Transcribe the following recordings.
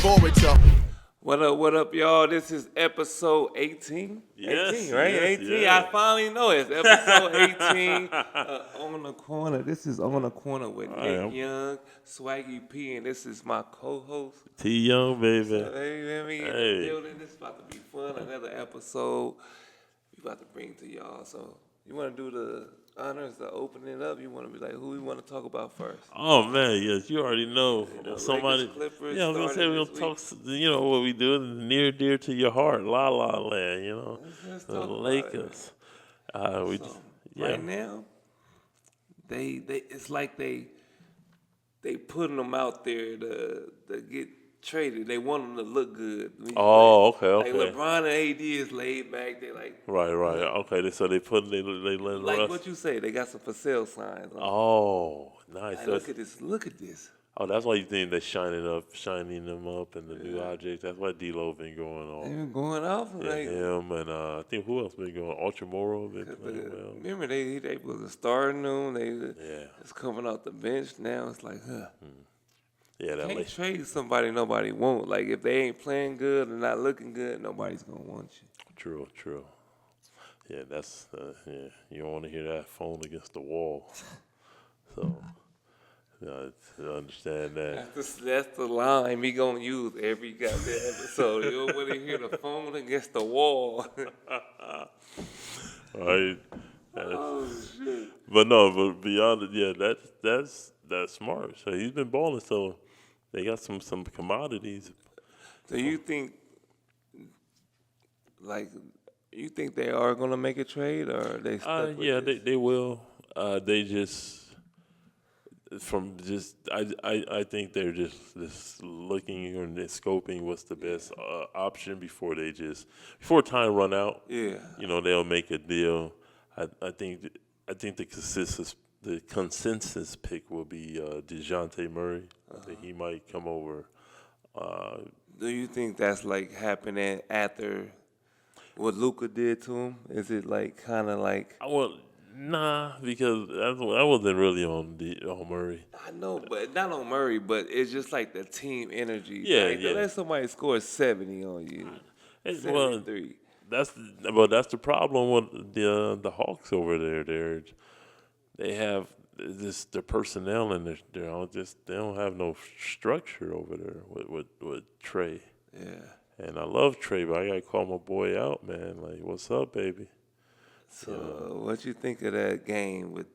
forward, y'all. What up, y'all? This is episode 18. Yes, 18, right? yes, 18. yeah. I finally know it's episode 18. On the corner. This is On the Corner with Nick Young, Swaggy P, and this is my co-host. T Young, baby. So, hey, let me in the building. This is about to be fun. Another episode we about to bring to y'all. So you want to do the honors to open it up? You want to be like, who we want to talk about first? Oh man, yes, you already know somebody. Lakers, Clippers Yeah, I was gonna say we're gonna talk. You know what we do, near dear to your heart, La La Land. You know, Let's the talk about Lakers. Right now, they it's like they putting them out there to get traded. They want them to look good. Oh, like, okay. Like LeBron and AD is laid back. They like right. Okay, so they putting they letting like Russ. what you say. They got some for sale signs on. Oh, nice. Like, look at this. Look at this. Oh, that's why you think they're shining them up in the new objects. That's why D-Lo been going on. They been going off. Yeah, like, him and I think who else been going? Ultramoro been playing well. Remember they was a starting them. They Yeah. it's coming off the bench now. It's like, huh. Yeah, that Can't trade somebody nobody want. Like if they ain't playing good and not looking good, nobody's gonna want you. True. Yeah, that's you don't want to hear that phone against the wall. So, to understand that. That's the line we gonna use every goddamn episode. You don't want to hear the phone against the wall. Right. Oh shit. But beyond it, yeah, that's smart. So he's been balling. So they got some commodities. So you think they are gonna make a trade, or are they stuck with this? they will. They just. I think they're just looking and scoping what's the best option before time run out. Yeah, They'll make a deal. I think the consensus pick will be DeJounte Murray. I think he might come over. Do you think that's like happening after what Luka did to him? Is it like kind of like? Nah, because that wasn't really on Murray. I know, but not on Murray. But it's just like the team energy. Yeah, like, yeah. Let somebody score 70 on you. 73. That's the problem with the Hawks over there. They have their personnel and they don't have no structure over there with Trey. Yeah. And I love Trey, but I gotta call my boy out, man. Like, what's up, baby? So, what you think of that game with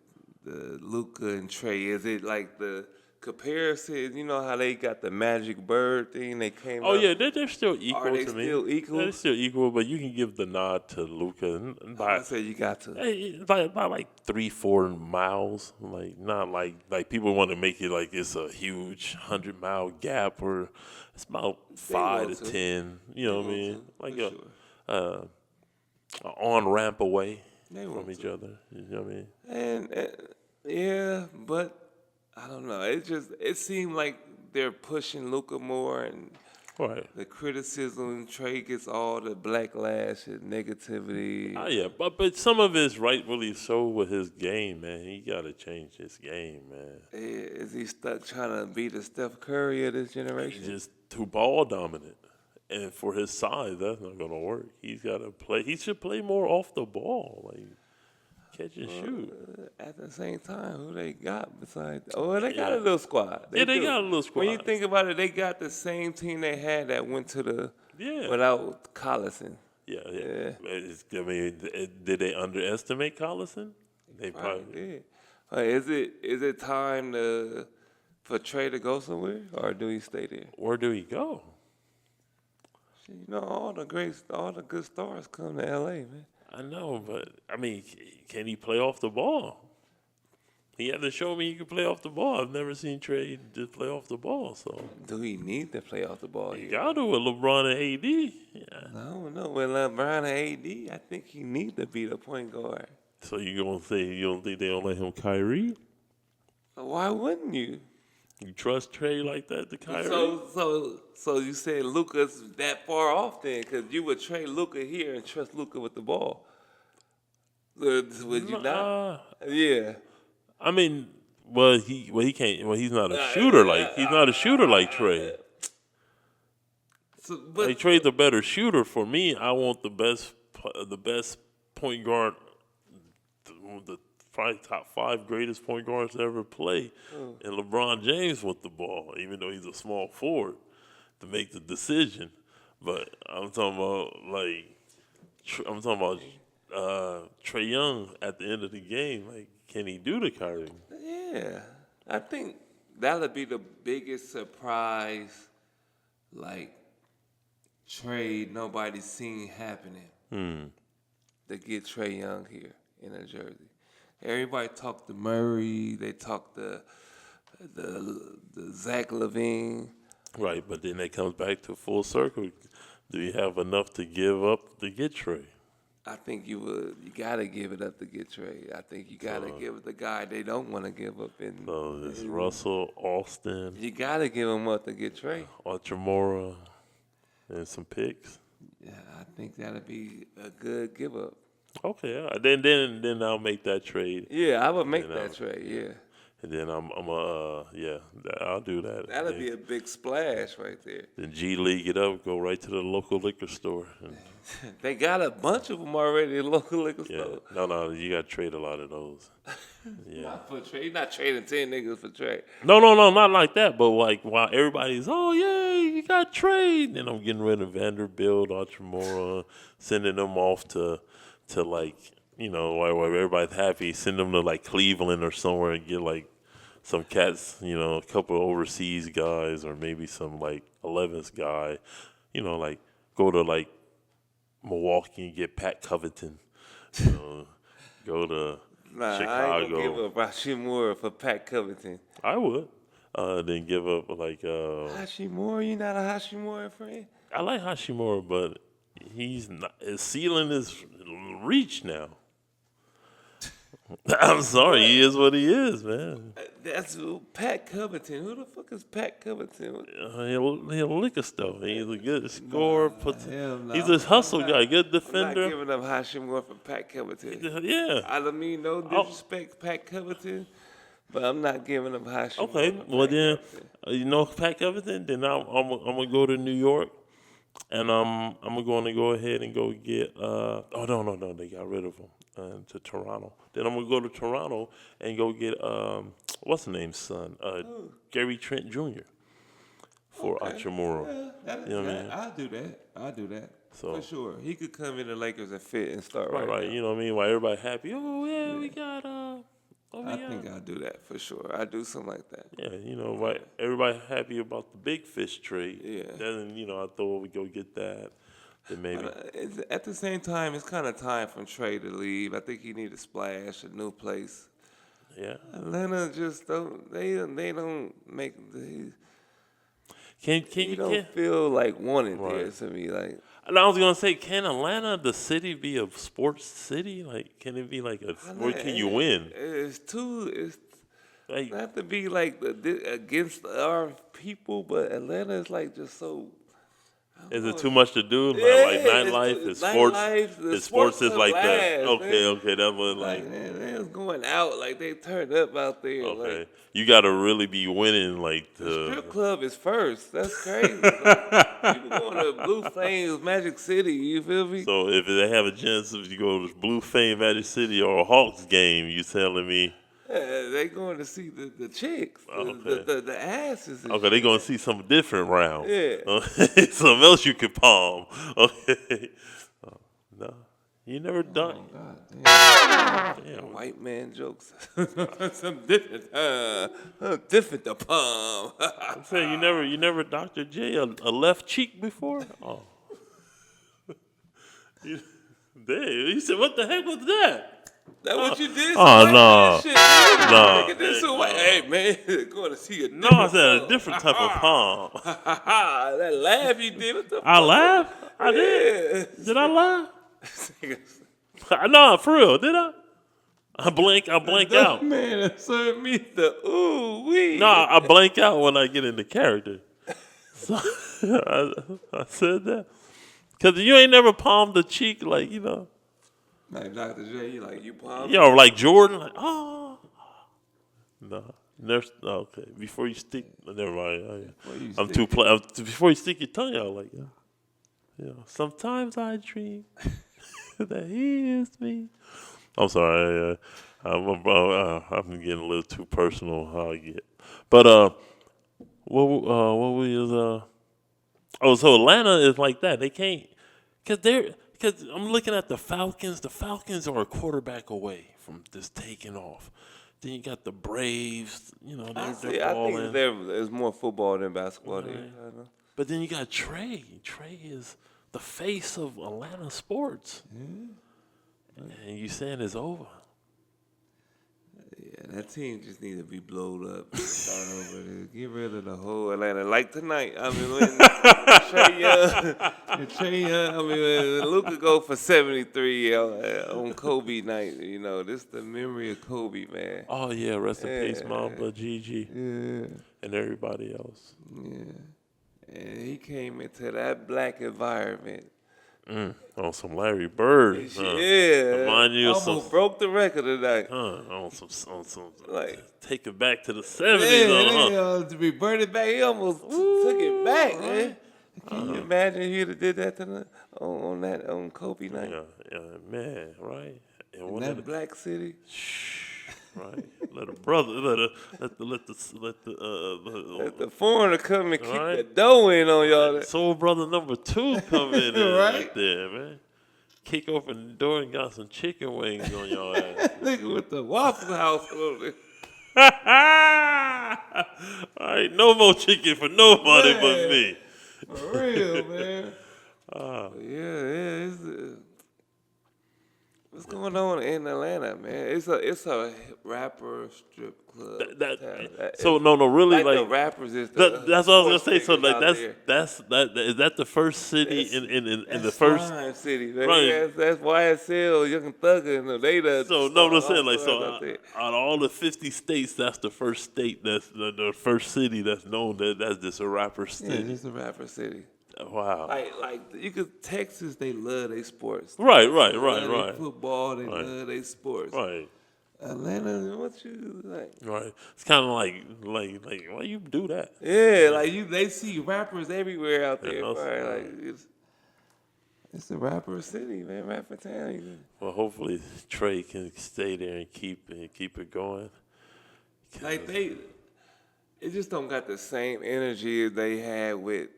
the Luka and Trey? Is it like the comparison? You know how they got the Magic Bird thing? They came. Oh up? yeah, they're still equal Are they to me. still equal? They're still equal, but you can give the nod to Luka. I say you got to. By like 3-4 miles, like not like people want to make it like it's a huge 100-mile gap, or it's about 5 to 10. You know what I mean? Like a on ramp away from each other. You know what I mean? And yeah, but I don't know. It seemed like they're pushing Luka more, and the criticism. Trey gets all the backlash and negativity. Oh yeah, but some of it's rightfully so with his game, man. He got to change his game, man. Is he stuck trying to be the Steph Curry of this generation? He's just too ball dominant. And for his size, that's not going to work. He's got to play. He should play more off the ball, like catch and shoot. At the same time, who they got besides? Oh, they got a little squad. They got a little squad. When you think about it, they got the same team they had that went to the without Collison. Yeah. I mean, did they underestimate Collison? They probably did. Is it time for Trey to go somewhere, or do he stay there? Where do he go? All the good stars come to L.A., man. I know, but I mean, can he play off the ball? He had to show me he could play off the ball. I've never seen Trey just play off the ball. So do he need to play off the ball? He got to with LeBron and AD. Yeah. No, with LeBron and AD, I think he needs to be the point guard. So you gonna say you don't think they don't let him Kyrie? Why wouldn't you? You trust Trey like that to Kyrie? So you say Luka's that far off then, because you would trade Luka here and trust Luka with the ball. Would you not? Yeah. I mean, he can't. Well, he's not a shooter like Trey. but like Trey's a better shooter. For me, I want the best point guard, the probably top 5 greatest point guards to ever play, and LeBron James with the ball, even though he's a small forward, to make the decision. But I'm talking about Trey Young at the end of the game. Like, can he do the Kyrie? yeah, I think that'll be the biggest surprise, like trade nobody's seen happening. To get Trey Young here in New Jersey. Everybody talked to Murray. They talked to the Zach LaVine. Right, but then it comes back to full circle. Do you have enough to give up to get Trey? I think you gotta give it up to get Trey. I think you gotta give it the guy they don't want to give up. So it's Russell, Austin. You gotta give him up to get Trey. Archimora, and some picks. Yeah, I think that'll be a good give up. Okay, then I'll make that trade. Yeah, I would make that trade. Yeah. And then I'll do that. That'll be a big splash right there. Then G League it up, go right to the local liquor store. They got a bunch of them already in local liquor Yeah, store. no, you got to trade a lot of those. Yeah. Not for Trey. You're not trading 10 niggas for Trey. No, not like that. But like while everybody's, oh yeah, you got trade, then I'm getting rid of Vanderbilt, Archimora, sending them off to like, while everybody's happy, send them to like Cleveland or somewhere and get like some cats, a couple of overseas guys or maybe some like 11th guy, like go to like Milwaukee and get Pat Covington, go to Chicago. I ain't gonna give up Hashimura for Pat Covington. I would. Then give up like Hashimura, you not a Hashimura friend? I like Hashimura, but he's not. His ceiling is reached now. I'm sorry, he is what he is, man. That's Pat Covington. Who the fuck is Pat Covington? He'll lick us though. He's a good scorer. Nah. He's a hustle guy, good I'm defender. not giving up Hashimura for Pat Covington. Yeah. I don't mean no disrespect, Pat Covington, but I'm not giving up Hashimura. Okay. Well then, Pat Covington. Then I'm gonna go to New York, and I'm going to go ahead and go get. Oh no, they got rid of him. To Toronto. Then I'm gonna go to Toronto and go get what's the name's son? Gary Trent Jr. for Hachimura. I'll do that. So, for sure. He could come in the Lakers and fit and start right. now. You know what I mean? While everybody happy, we got I think I'll do that for sure. I'll do something like that. Yeah, while everybody happy about the big fish trade. Yeah. Then I thought we'd go get that. Then maybe. At the same time, it's kind of time for Trey to leave. I think he need a splash, a new place. Yeah. Atlanta just don't. They don't make. Can you feel like wanted there to me like. And I was gonna say, can Atlanta, the city, be a sports city? Like, can it be like where can you win? It's like, not to be like against our people, but Atlanta is like just so. Is it too much to do? Like nightlife, is sports? Sports is like that. Okay, that was like. They was going out like they turned up out there. Okay, like, you got to really be winning. Like the strip club is first. That's crazy. People going to Blue Flames, Magic City. You feel me? So if they have a chance, if you go to Blue Flame, Magic City, or a Hawks game, you telling me? They going to see the chicks, the asses. Okay, they going to see some different rounds. Yeah. Something else you could palm. Okay. No, you never done. Damn. White man jokes. Some different, different to palm. I'm saying you never Dr. J a left cheek before. Oh. You said, what the heck was that? That what you did? Oh no, no. Hey man, going to see a. No, I said a different type of palm. That laugh you did. What the I laughed. I did. Did I laugh? No, for real. Did I? I blank out. Man, that served me the ooh wee. No, I blank out when I get into character. So I said that because you ain't never palmed the cheek like Like Dr. J, you palm. Like Jordan, like no, never. Okay, before you stick, never mind. Before you stick your tongue out, like Sometimes I dream that he is me. I'm sorry. I'm getting a little too personal how I get. But what we is so Atlanta is like that. They can't because I'm looking at the Falcons. The Falcons are a quarterback away from just taking off. Then you got the Braves. They're I think balling. there's more football than basketball there. Right. But then you got Trey. Trey is the face of Atlanta sports. And you saying it's over. Yeah, that team just needs to be blowed up. Start over there. Get rid of the whole Atlanta. Like tonight, I mean, when Trey Young, I mean, when Luka go for 73 on Kobe night, this the memory of Kobe, man. Oh, yeah, rest in peace, Mamba, Gigi, Yeah. and everybody else. Yeah. And he came into that black environment. On some Larry Bird. Yeah. Remind you of almost broke the record tonight. On some Like, take it back to the 70s. To be burned it back, he almost took it back, man. Can you imagine if he'd have did that tonight on Kobe night? Yeah, man, right? In that black city. Right. Let a brother, let the foreigner come and kick the dough in on y'all. Soul brother number 2 come in right there, man. Kick open the door and got some chicken wings on y'all ass. Nigga with the Waffle House on it. All right, no more chicken for nobody but me. For real, man. What's going on in Atlanta, man? It's a rapper strip club. Really, like the rappers is the. That's what I was gonna say. So like is that the first city in the first Slime city, man. Right. That's YSL, Young Thugger, and they the. So no, I'm saying out of all the 50 states, that's the first state that's the first city that's known that's just a rapper city. Yeah, it's a rapper city. Wow. Like you could Texas, they love their sports. Right. Football, they love their sports. Right. Atlanta, what you like? Right. It's kind of like why you do that? Yeah, like they see rappers everywhere out there. Right? Like it's a rapper city, man. Rapper town. Well, hopefully Trey can stay there and keep it going. Like it just don't got the same energy as they had with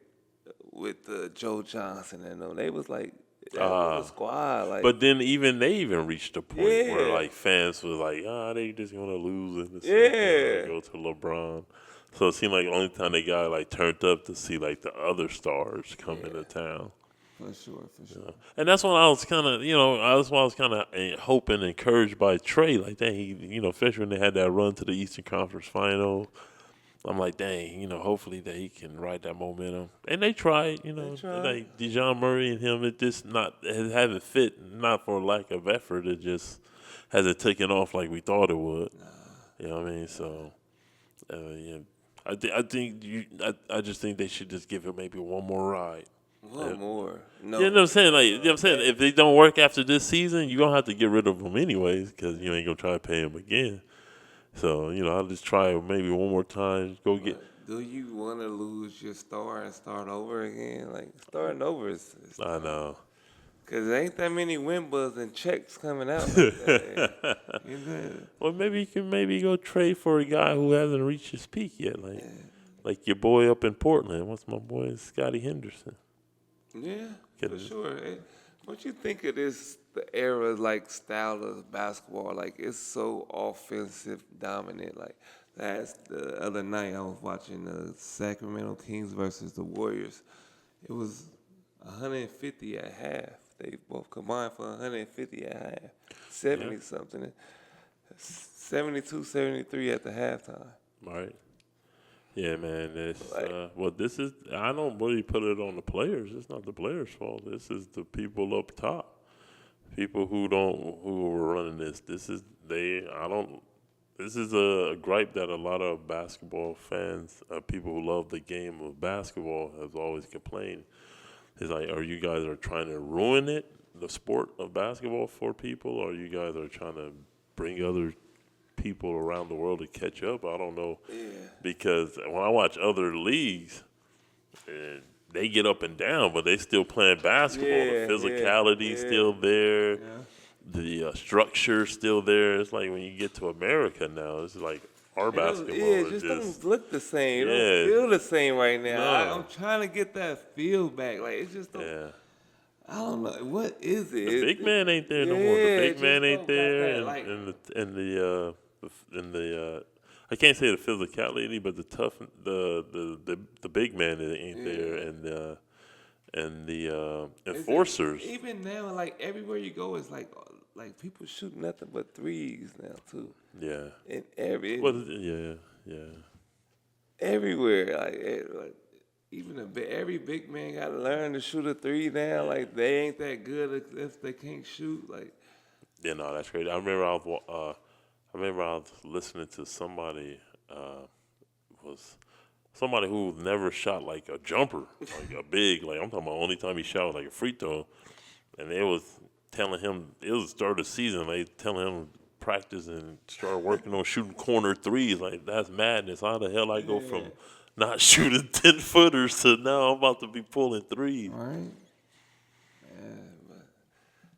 Joe Johnson and them. They was like the squad. Like, but then they even reached a point where like fans was like, they just gonna lose in go to LeBron. So it seemed like the only time they got like turned up to see like the other stars come into town. For sure. And that's when I was kind of, that's why I was kind of hoping, encouraged by Trey, like that he, especially when they had that run to the Eastern Conference Final. I'm like, dang, hopefully that he can ride that momentum. And they tried, like DeJohn Murray and him, it hasn't fit, not for lack of effort, it just hasn't taken off like we thought it would. You know what I mean? So, I just think they should just give it maybe one more ride. One more. No. You know what I'm saying? If they don't work after this season, you're going to have to get rid of them anyways because you ain't going to try to pay them again. So, I'll just try maybe one more time. Do you want to lose your star and start over again? Like, starting over is I know. Because there ain't that many Wimbas and checks coming out like that. Well, maybe you can go trade for a guy who hasn't reached his peak yet. Like your boy up in Portland. What's my boy, Scotty Henderson? Yeah, for sure. What you think of the era, like, style of basketball? Like, it's so offensive dominant. Like, the other night I was watching the Sacramento Kings versus the Warriors. It was 150 at half. They both combined for 150 at half. 70-something. 72, 73 at the halftime. Right. Yeah, man. I don't really put it on the players. It's not the players' fault. This is the people up top. People who are running this. This is a gripe that a lot of basketball fans, people who love the game of basketball, have always complained. It's like, are you guys trying to ruin it, the sport of basketball, for people, or you guys are trying to bring other people around the world to catch up? I don't know. Yeah. Because when I watch other leagues, they get up and down, but they still playing basketball. Yeah, The physicality still there. Yeah. The structure still there. It's like when you get to America now, it's like our basketball. It just don't look the same. It Yeah. don't feel the same right now. No. I'm trying to get that feel back. Like it just don't. Yeah. I don't know what is it. The big man ain't there no more. The big man ain't there, that, like, and the I can't say the physicality, but the tough the big man ain't there, and the enforcers. Even now, like everywhere you go, it's like people shoot nothing but threes now too. Yeah. And everywhere, like even every big man got to learn to shoot a three now. Like they ain't that good if they can't shoot. Like yeah, no, that's crazy. I remember I was listening to somebody somebody who never shot like a jumper, like a big, like I'm talking about only time he shot was like a free throw, and they was telling him it was the start of the season. They telling him practice and start working on shooting corner threes. Like that's madness. How the hell I go from not shooting 10-footers to now I'm about to be pulling threes? Right. Yeah, but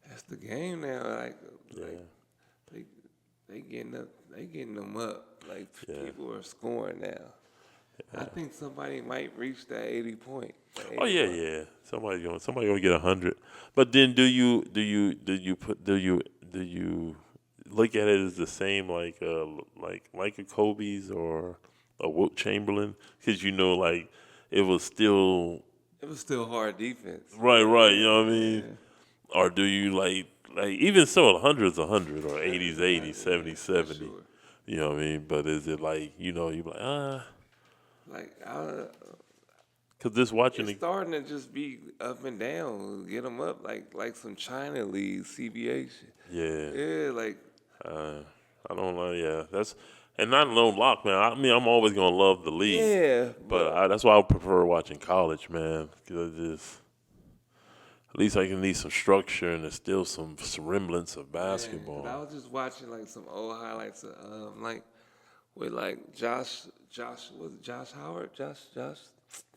that's the game now. Like they getting them up. Like people are scoring now. Yeah. I think somebody might reach that 80 point. Oh yeah. Somebody gonna get 100. But then do you look at it as the same like a Kobe's or a Wilt Chamberlain? Because like it was still hard defense. Right. You know what I mean? Yeah. Or do you like even so, 100's 100 or 80's 80, 70's 70. Sure. You know what I mean? But is it like you're like because this watching it's starting to just be up and down, get them up like some China League CBA shit. Yeah, like I don't know. Yeah, that's and not no lock, man. I mean, I'm always gonna love the league. Yeah, but that's why I prefer watching college, man. Because at least I can need some structure and there's still some semblance of basketball. I was just watching like some old highlights of with like Josh Howard, Josh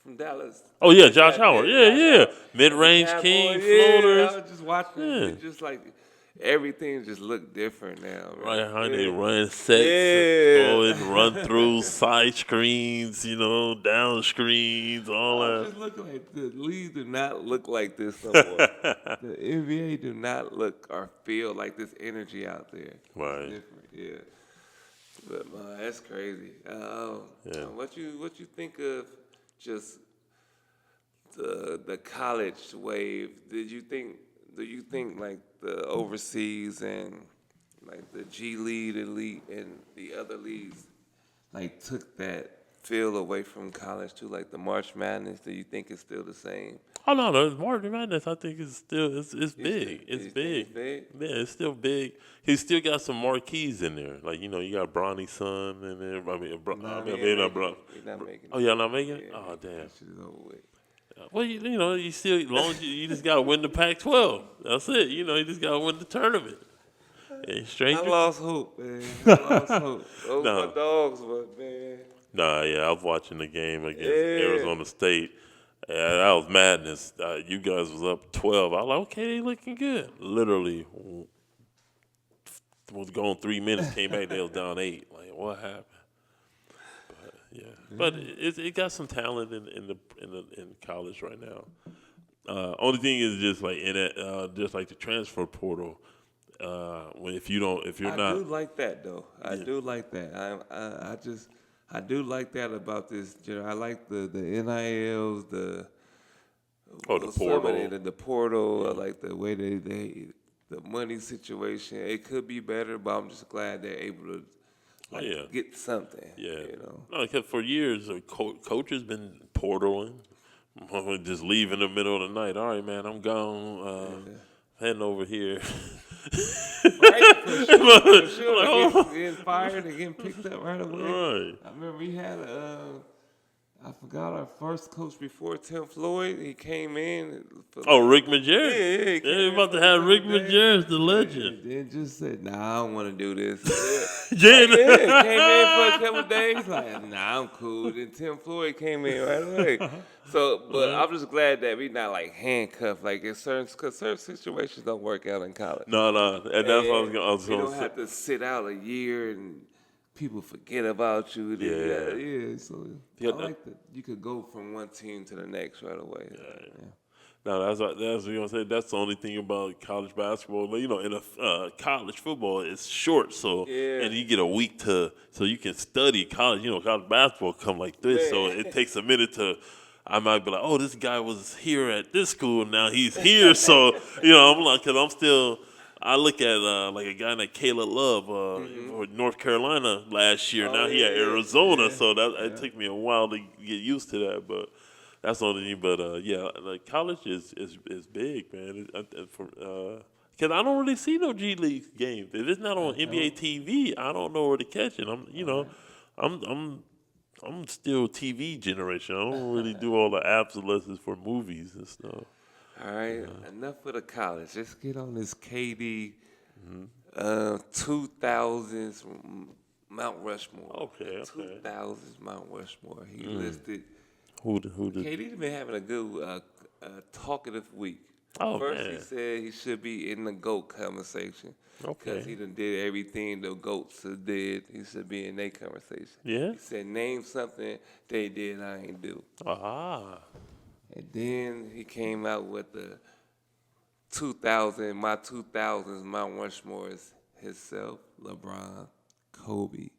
from Dallas. Oh yeah, Josh Howard. Yeah. Mid-range king floaters. I was just watching it, just like everything just looked different now. Right, how they run sets, go and run through side screens, down screens, all that. Just look like the league do not look like this no more. The NBA do not look or feel like this energy out there. Right. It's different, yeah. But that's crazy. What you think of just the college wave? Do you think like the overseas and like the G League elite and the other leagues like took that feel away from college too? Like the March Madness, do you think it's still the same? Oh no, the March Madness I think is still it's big. It's big. Yeah, it's still big. He's still got some marquees in there. Like you got Bronny's son in there. They're not making it. Oh, y'all not making it? Oh damn. That shit is over with. Well, you still, as long as you just gotta win the Pac-12. That's it. You just gotta win the tournament. Hey, I lost hope, man. Those my dogs, but man. Nah, yeah, I was watching the game against Arizona State. Yeah, that was madness. You guys was up 12. I was like, okay, they looking good. Literally, was going 3 minutes, came back, they was down 8. Like, what happened? Yeah, but it got some talent in college right now. Only thing is just like just like the transfer portal. If you're not, I do like that though. I do like that. I do like that about this. I like the NILs, the portal, the portal. I like the way they the money situation. It could be better, but I'm just glad they're able to. Get something. Yeah. No, because for years, coaches been portaling, just leave in the middle of the night. All right, man, I'm gone. Heading over here. Right? For sure. Getting fired and getting picked up right away. Right. I remember we had I forgot our first coach before Tim Floyd. He came in. Rick Majerus. Yeah, they're about to have Rick Majerus, the legend. Yeah, then just said, "Nah, I don't want to do this." Yeah, came in for a couple of days. Like, nah, I'm cool. Then Tim Floyd came in right away. So, but I'm just glad that we not like handcuffed. Like in cause certain situations don't work out in college. No, and that's what I was going to say. You don't have to sit out a year and people forget about you. Yeah. So I like that you could go from one team to the next right away. Yeah. No, that's what you're gonna say. That's the only thing about college basketball. In a college football, it's short, and you get a week so you can study college. College basketball come like this, so it takes a minute to. I might be like, oh, this guy was here at this school, now he's here. So I'm like, because I'm still. I look at like a guy like Caleb Love for North Carolina last year. Now he at Arizona, so it took me a while to get used to that, but. That's the only thing, but like college is big, man. Because I don't really see no G League games. If it's not on NBA TV, I don't know where to catch it. I'm still TV generation. I don't really do all the apps unless it's for movies and stuff. All right, enough for the college. Let's get on this KD 2000s Mount Rushmore. Okay. 2000s Mount Rushmore. He listed. Who did? KD's been having a good talkative week. First, he said he should be in the GOAT conversation. Because he done did everything the GOATs did. He should be in their conversation. Yeah? He said, name something they did I ain't do. And then he came out with the my 2000s Mount Rushmore is himself, LeBron, Kobe,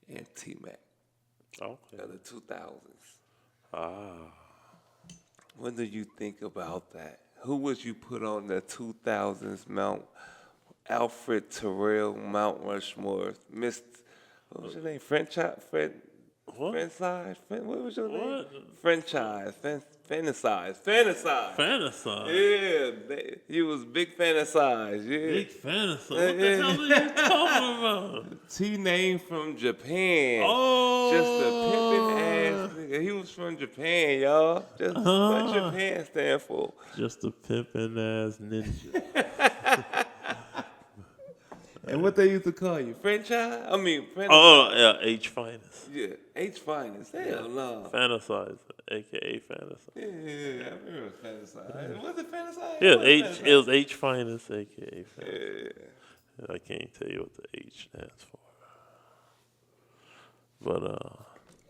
and T-Mac. Okay. Of the 2000s. What do you think about that? Who would you put on the 2000s Alfred Terrell Mount Rushmore? What was your name? What was your name? Franchise. Fantasize. Yeah, he was big fantasize. Yeah. Big fantasize. What the hell are you talking about? T name from Japan. Oh, just a pimpin' ass nigga. He was from Japan, y'all. Just what Japan stand for. Just a pimpin' ass ninja. And what they used to call you? Franchise? I mean, H Finest. Yeah, H Finest. Hell no. Fantasize, a.k.a. Fantasize. Yeah, I remember Fantasize. Was it Fantasize? Yeah, it was H Finest, a.k.a. Fantasize. Yeah. I can't tell you what the H stands for. But,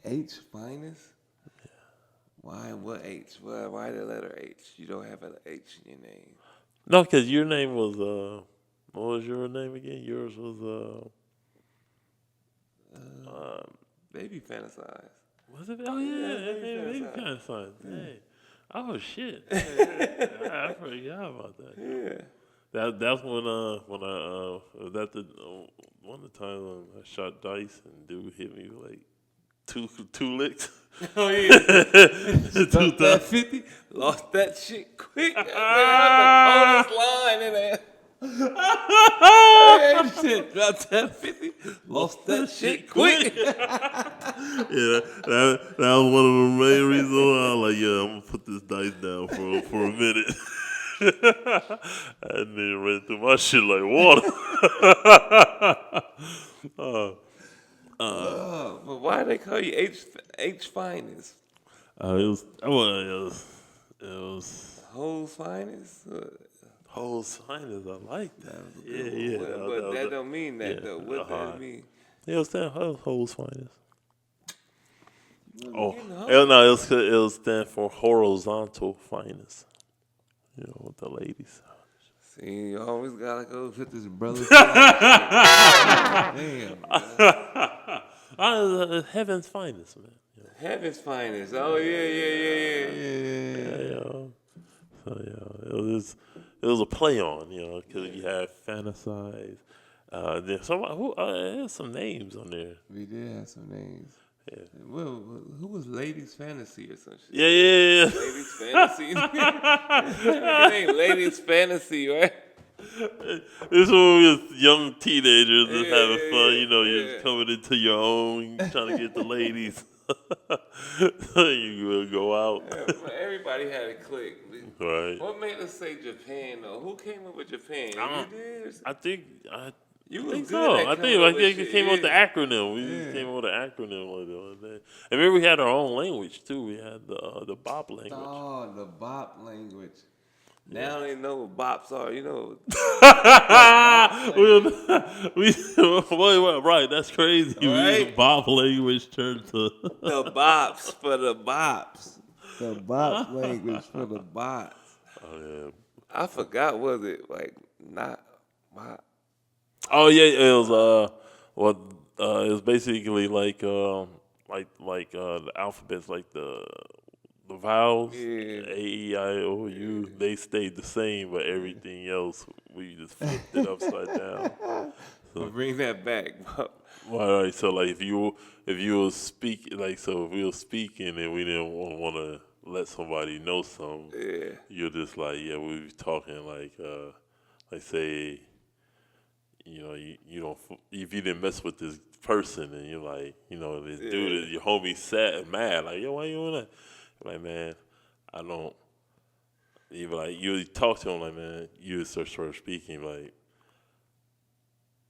H Finest? Yeah. Why? What H? Why the letter H? You don't have an H in your name. No, because your name was, what was your name again? Yours was Baby Fantasize. Was it? Oh yeah, Baby Fantasize. Hey. Oh shit. I forgot about that. Yeah. That's when I one of the times I shot dice and dude hit me with like two licks. Oh yeah. Stuck that 50, lost that shit quick. That's the coldest line in there. Hey, shit, dropped that 50, lost that shit quick. Yeah, that was one of the main reasons why I was like, I'm gonna put this dice down for a minute. And then ran through my shit like water. But why they call you H Finest? It was Hoes Finest? Hoes Finest, I like that. Yeah. But that don't mean that though. What does that mean? It was Hoes Finest. It was stand for horizontal finest. With the ladies. See, you always gotta go with this brother. Damn. Heaven's finest, man. Heaven's finest. Oh yeah. So it was a play on, because you had fantasize. There's some names on there. We did have some names. Yeah. Well, who was Ladies Fantasy or some shit? Yeah. Ladies Fantasy. It ain't Ladies Fantasy, right? This one was young teenagers just having fun. You're just coming into your own, trying to get the ladies. You will go out. Everybody had a click. Right. What made us say Japan though? Who came up with Japan? I, You did. I think I You I was think good so. at I coming up with think it shit. came up with the Yeah. acronym. We just Yeah. came up with an acronym like the other day. And remember, we had our own language too. We had the Bop language. Oh, the bop language. Now they know what bops are. You know. Right, that's crazy. We Right? Bop language turned to The bops for the bops. The bop language for the bops. oh yeah. I forgot. Was it like not bop? Oh yeah, it was it was basically like the alphabets, like the vowels, Yeah. A E I O U. They stayed the same, but everything else we just flipped it upside down. So bring that back. Right, so like if you were speaking, like, so if we were speaking and we didn't want to let somebody know something, Yeah. you're just like, yeah, we be talking like say, you don't, if you didn't mess with this person and you're like, this dude, your homie sad and mad, like, yo, why you on that? Like, man, I don't. You be like, you talk to him like, man, you start speaking like,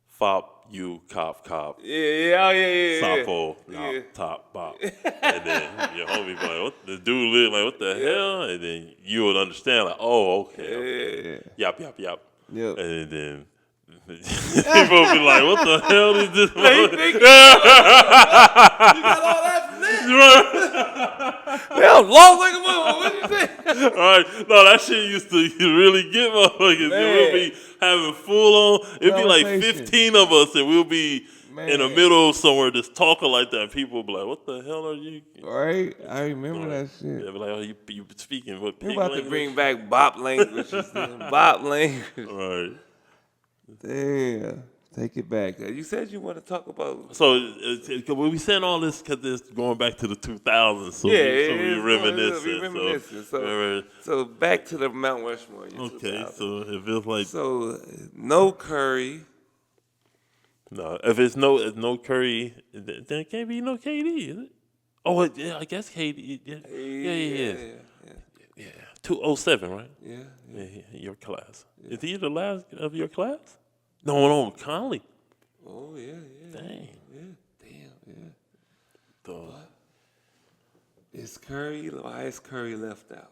fop, you, cop, Yeah. Oh yeah. sapo, Yeah. top, bop. And then your homie be like, what the dude live like, what the hell? And then you would understand, like, oh, okay. Yap. Yep. And then people be like, what the hell is this? You got all that from that? Hell, long like a motherfucker. What you say? All right, no, that shit used to really get motherfuckers. We'll be having full on. It'd be like 15 of us, and we'll be in the middle of somewhere just talking like that. And people will be like, "What the hell are you?" Right? I remember that shit. They'll be like, "Oh, you speaking what We're pig about language?" to bring back bop languages. Bop language. Right. Damn. Take it back. You said you want to talk about. So when we saying all this, because it's going back to the 2000s, so we reminiscing. So back to the Mount Rushmore. Okay, so it feels like no Curry. No, if it's no Curry, then it can't be no KD, is it? Oh, yeah, I guess KD. Yeah. 207, right? Yeah. Your class. Is he the last of your class? No, Conley. Oh yeah. Dang. Yeah. But is Curry? Why is Curry left out?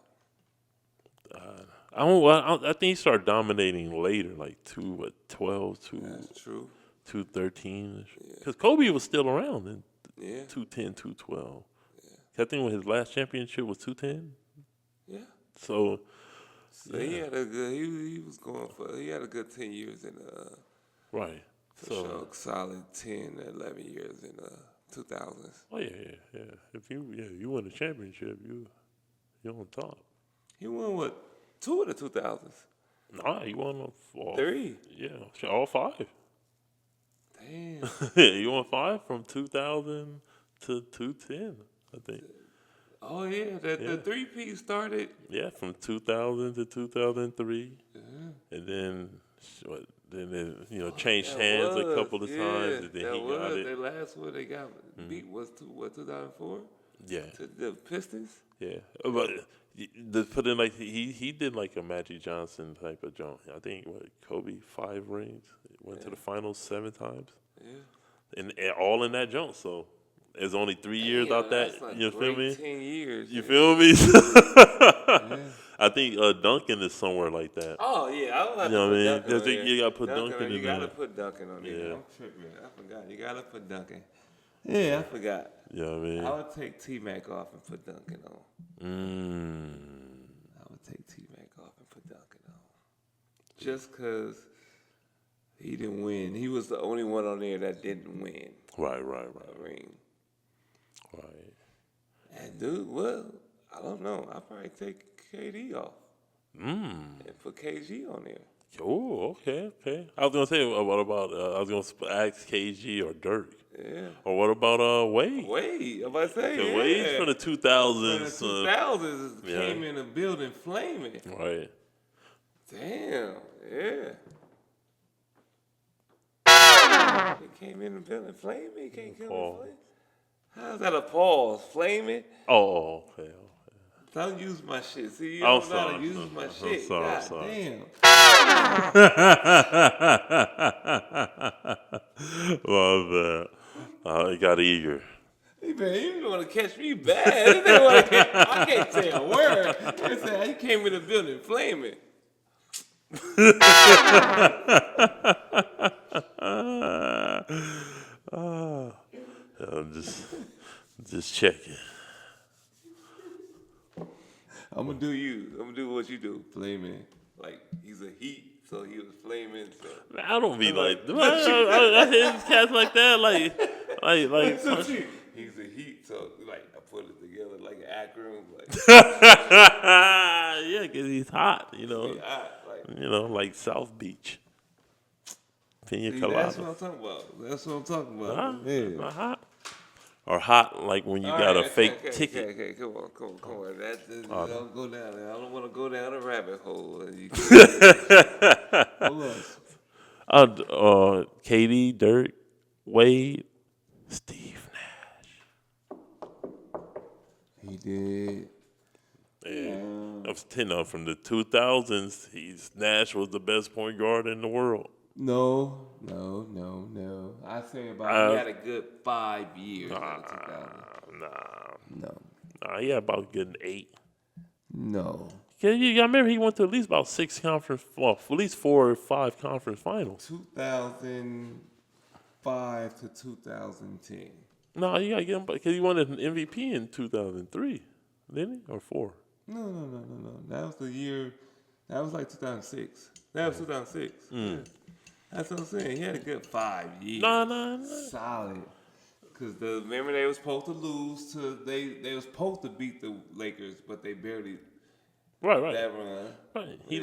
I think he started dominating later, like 12, That's true. 213. Because Kobe was still around in 210, 212. I think when his last championship was 210. Yeah. So he had a good. He had a good 10 years in right. So solid 10, 11 years in 2000s. Oh yeah. If you win a championship, you on top. He won what? 2 of the 2000s. Nah, he won all 3. Yeah, all 5. Damn. He won 5 from 2000 to 210, I think. Oh yeah, the 3-peat started. Yeah, from 2000 to 2003, and then it changed hands a couple of times, and then he got it. The last one they got beat was 2004. Yeah, to the Pistons. Yeah, but put in like he did like a Magic Johnson type of jump. I think Kobe 5 rings, went to the finals 7 times. Yeah, and all in that jump. So. There's only 3 years out that. Like you feel me? 10 years. You feel me? I think Duncan is somewhere like that. Oh yeah, I was you know what I mean? You gotta put Duncan in there. You gotta put Duncan on there. Yeah. I'm tripping. I forgot. You gotta put Duncan. Yeah, I forgot. You know what I mean? I would take T-Mac off and put Duncan on. I would take T-Mac off and put Duncan on. Just because he didn't win. He was the only one on there that didn't win. Right. A ring. Right. And dude, well, I don't know. I'll probably take KD off. And put KG on there. Oh, okay. I was gonna say, what about? I was gonna ask KG or Dirk. Yeah. Or what about Wade? Wade, I'm about to say. Wade's from the 2000s. From the 2000s came in the building flaming. Right. Damn. Yeah. He came in the building flaming. He can't kill him flame. How's that a pause? Flaming? Oh, okay. Don't use my shit. See, you I'm don't know how to sorry. use my shit. I'm God sorry. damn. Love that. It got eager. Hey, man, you want to catch me bad. This nigga wanna I can't say a word. He came in the building flaming. I'm just checking. I'm gonna do you. I'm gonna do what you do. Flaming. Like he's a heat, so he was flaming. So I don't be like I hear these cats like that, like. He's a heat, so like I put it together like an acronym, like Yeah, cause he's hot, you know. Like South Beach. Pina colada. That's what I'm talking about. That's what I'm talking about. Yeah. Not hot. Or hot like when you got a fake ticket. Okay, come on. Don't go down there. I don't want to go down a rabbit hole. Hold on. Katie, Dirk, Wade, Steve Nash. He did. Yeah. That was 10 from the 2000s. Nash was the best point guard in the world. No. I say about he had a good 5 years. Nah. He had about a good 8. No. I remember he went to at least about 6 conference, well, at least 4 or 5 conference finals. 2005 to 2010. No, you gotta get him because he won an MVP in 2003, didn't he? Or 4? No. That was the year. That was like 2006. That was 2006. Yeah. That's what I'm saying. He had a good 5 years. No. Solid. Because remember they was supposed to lose to they was supposed to beat the Lakers, but they barely. Right. That run. Right. He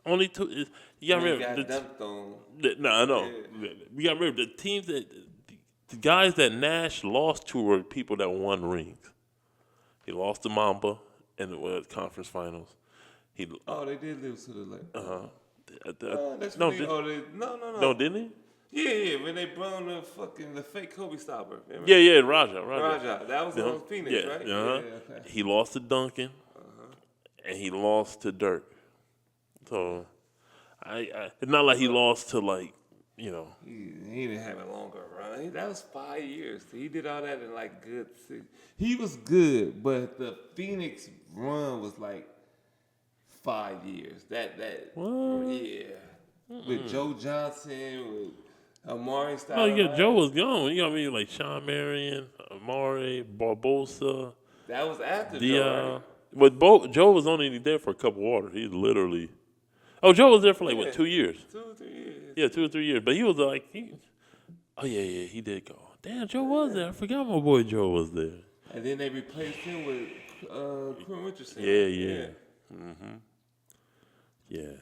only took. You gotta remember. Got dunked on. I know. Yeah. We gotta remember the teams that the guys that Nash lost to were people that won rings. He lost to Mamba in the conference finals. They did lose to the Lakers. No, no, didn't he? Yeah, when they brought the fake Kobe stopper. Remember? Yeah, Raja. That was on Phoenix, right? Yeah, okay. He lost to Duncan, and he lost to Dirk. So, it's not like he lost to He didn't have a longer run. That was 5 years. He did all that in good 6. He was good, but the Phoenix run was 5 years. What? Yeah. With Joe Johnson, with Amari Stoudemire. Oh, yeah, Joe was gone. You know what I mean? Like Sean Marion, Amari, Barbosa. That was after Joe. Right? But Joe was only there for a couple quarters. He literally. Oh, Joe was there for 2 years? 2 or 3 years. Yeah, 2 or 3 years. But he was he did go. Damn, Joe was there. I forgot my boy Joe was there. And then they replaced him with Quinn Richardson. Yeah. Mm-hmm. Yeah,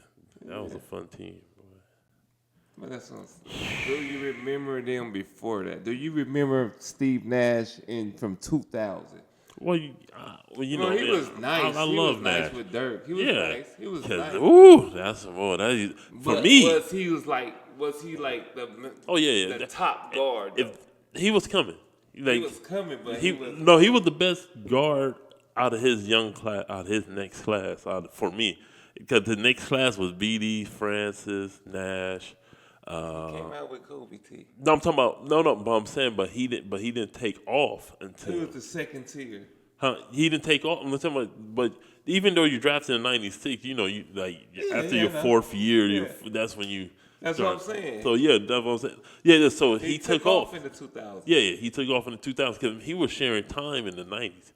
that was a fun team. But that's what do you remember them before that? Do you remember Steve Nash from 2000? Well, he was nice. I he love was Nash. Nice with Dirk. He was nice. He was nice. Ooh, that's for me. Was he like the top guard? If he was coming, he was coming, but he was the best guard out of his young class, out of his next class, for me, because the next class was BD, Francis, Nash. He came out with Kobe T. No, I'm talking about but I'm saying, but he didn't take off until he was the second tier. Huh? He didn't take off. I'm talking about, but even though you drafted in '96, after your 4th year, that's when you. That's what I'm saying. So that's what I'm saying. Yeah, so he took off in the 2000s. Yeah, he took off in the 2000s because he was sharing time in the '90s.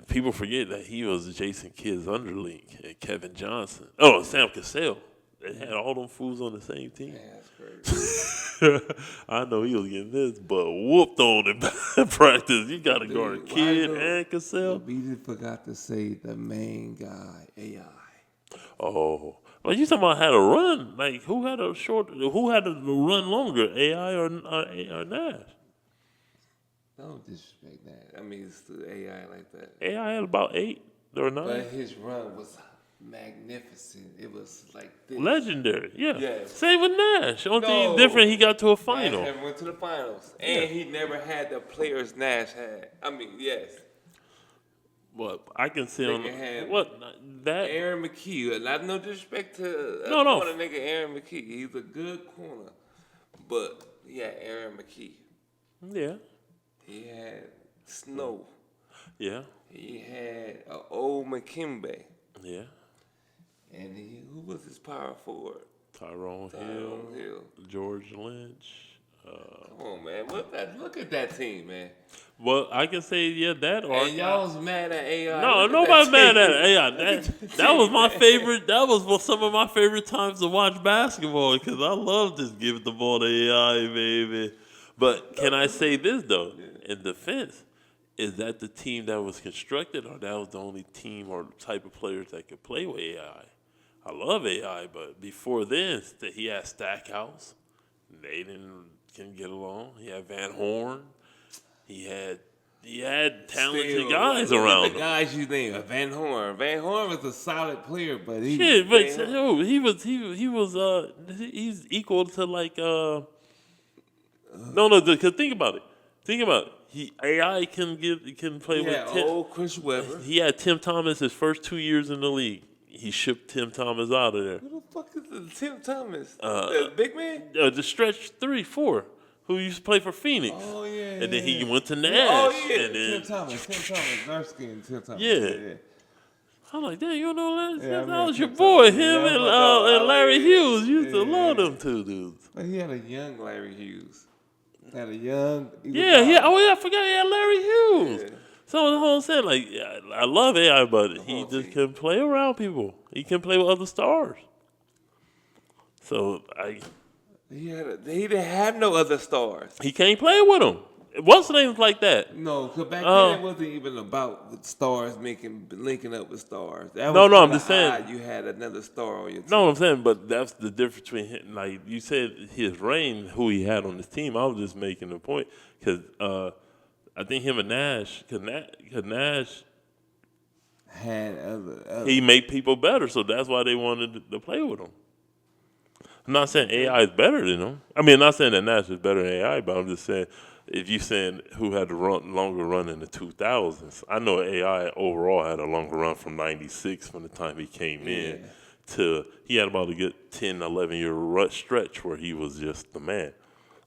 People forget that he was Jason Kidd's underling and Kevin Johnson. Oh, Sam Cassell. They had all them fools on the same team. Man, that's crazy. I know he was getting this, but whooped on in practice. You got to guard Kidd and Cassell. We forgot to say the main guy, AI. Oh, well, you talking about had a run? Like who had a run longer, AI or Nash? Don't disrespect that. I mean, it's the AI like that. AI had about 8 or 9. But his run was magnificent. It was like this. Legendary, yeah. Yes. Same with Nash. Only thing different, he got to a final. Nash never went to the finals, and he never had the players Nash had. I mean, yes. Well, I can see on Nigga what that Aaron McKee. Not no disrespect to No. corner nigga Aaron McKee. He's a good corner, but yeah, Aaron McKee. Yeah. He had Snow. Yeah. He had old McKimbe. Yeah. And who was his power forward? Tyrone Hill. George Lynch. Come on, man. Look at that team, man. Well, I can say, that or and y'all was mad at AI. No, nobody's mad at AI. That was my favorite. That was some of my favorite times to watch basketball because I love just giving the ball to AI, baby. But can I say this though? In defense, is that the team that was constructed, or that was the only team or type of players that could play with AI? I love AI, but before this, he had Stackhouse. They couldn't get along. He had Van Horn. He had talented guys around him. The guys you name, Van Horn. Van Horn was a solid player, but he's equal to like no, because think about it. AI can play with Tim. Old Chris Webber. He had Tim Thomas his first 2 years in the league. He shipped Tim Thomas out of there. Who the fuck is Tim Thomas? The big man? The stretch 3-4, who used to play for Phoenix. Oh yeah. And then he went to Nash. Oh yeah. And then, Tim Thomas, Gursky and Tim Thomas. Yeah. I'm like, damn, you know that? Yeah, That was your Tim boy. Thomas. Him Yeah, and Larry Hughes used to love them two dudes. But he had a young Larry Hughes. Had a young. I forgot he had Larry Hughes. Yeah. So the whole saying, like, I love AI, but he just couldn't play around people. He can play with other stars. So he didn't have no other stars. He can't play with them. What's the names like that? No, because back then it wasn't even about stars linking up with stars. I'm just saying. You had another star on your team. No, I'm saying, but that's the difference between him. Like you said, his reign, who he had on his team. I was just making the point because I think him and Nash, because Nash had other. He made people better, so that's why they wanted to play with him. I'm not saying AI is better than him. I mean, I'm not saying that Nash is better than AI, but I'm just saying if you're saying who had the longer run in the 2000s, I know AI overall had a longer run from 96 from the time he came in to he had about a good 10, 11-year stretch where he was just the man.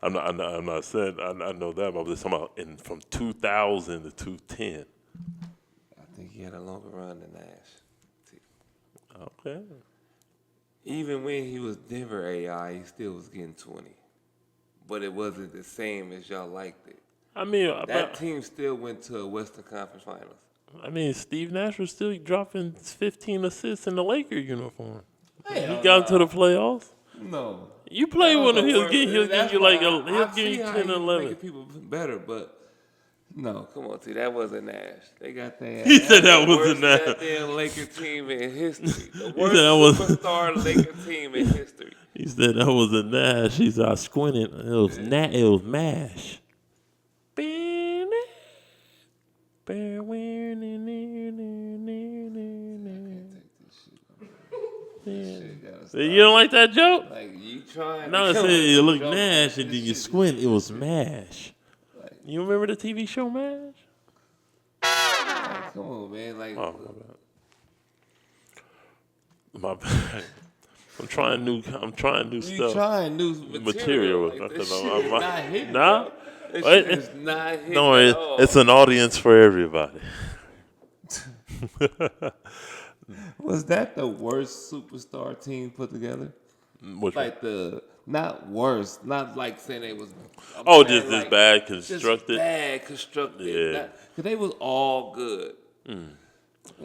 I'm not saying I know that, but I'm just talking about from 2000 to 2010. I think he had a longer run than Nash. Okay. Even when he was Denver AI, he still was getting 20. But it wasn't the same as y'all liked it. I mean, that team still went to a Western Conference Finals. I mean, Steve Nash was still dropping 15 assists in the Laker uniform. He got into the playoffs. No. You play with him, he'll give you like he'll give you 10 or 11. Making people better, but no, come on, T. That wasn't Nash. They got that. He said that wasn't Nash. That damn Laker team in history. The worst superstar Laker team in history. He said that wasn't Nash. He's squinting. It was It was Mash. You don't like that joke? Like you trying? No, I said you look Nash and then you squint. It was Mash. You remember the TV show Mash? Like, come on, man. Like, my bad. I'm trying new stuff. You trying new material? Like, this shit is not hitting. Nah, this shit is not hitting. Don't worry, it's an audience for everybody. Was that the worst superstar team put together? Not worst, not like saying they was. Just like, bad constructed. Just bad constructed. Yeah, because they was all good.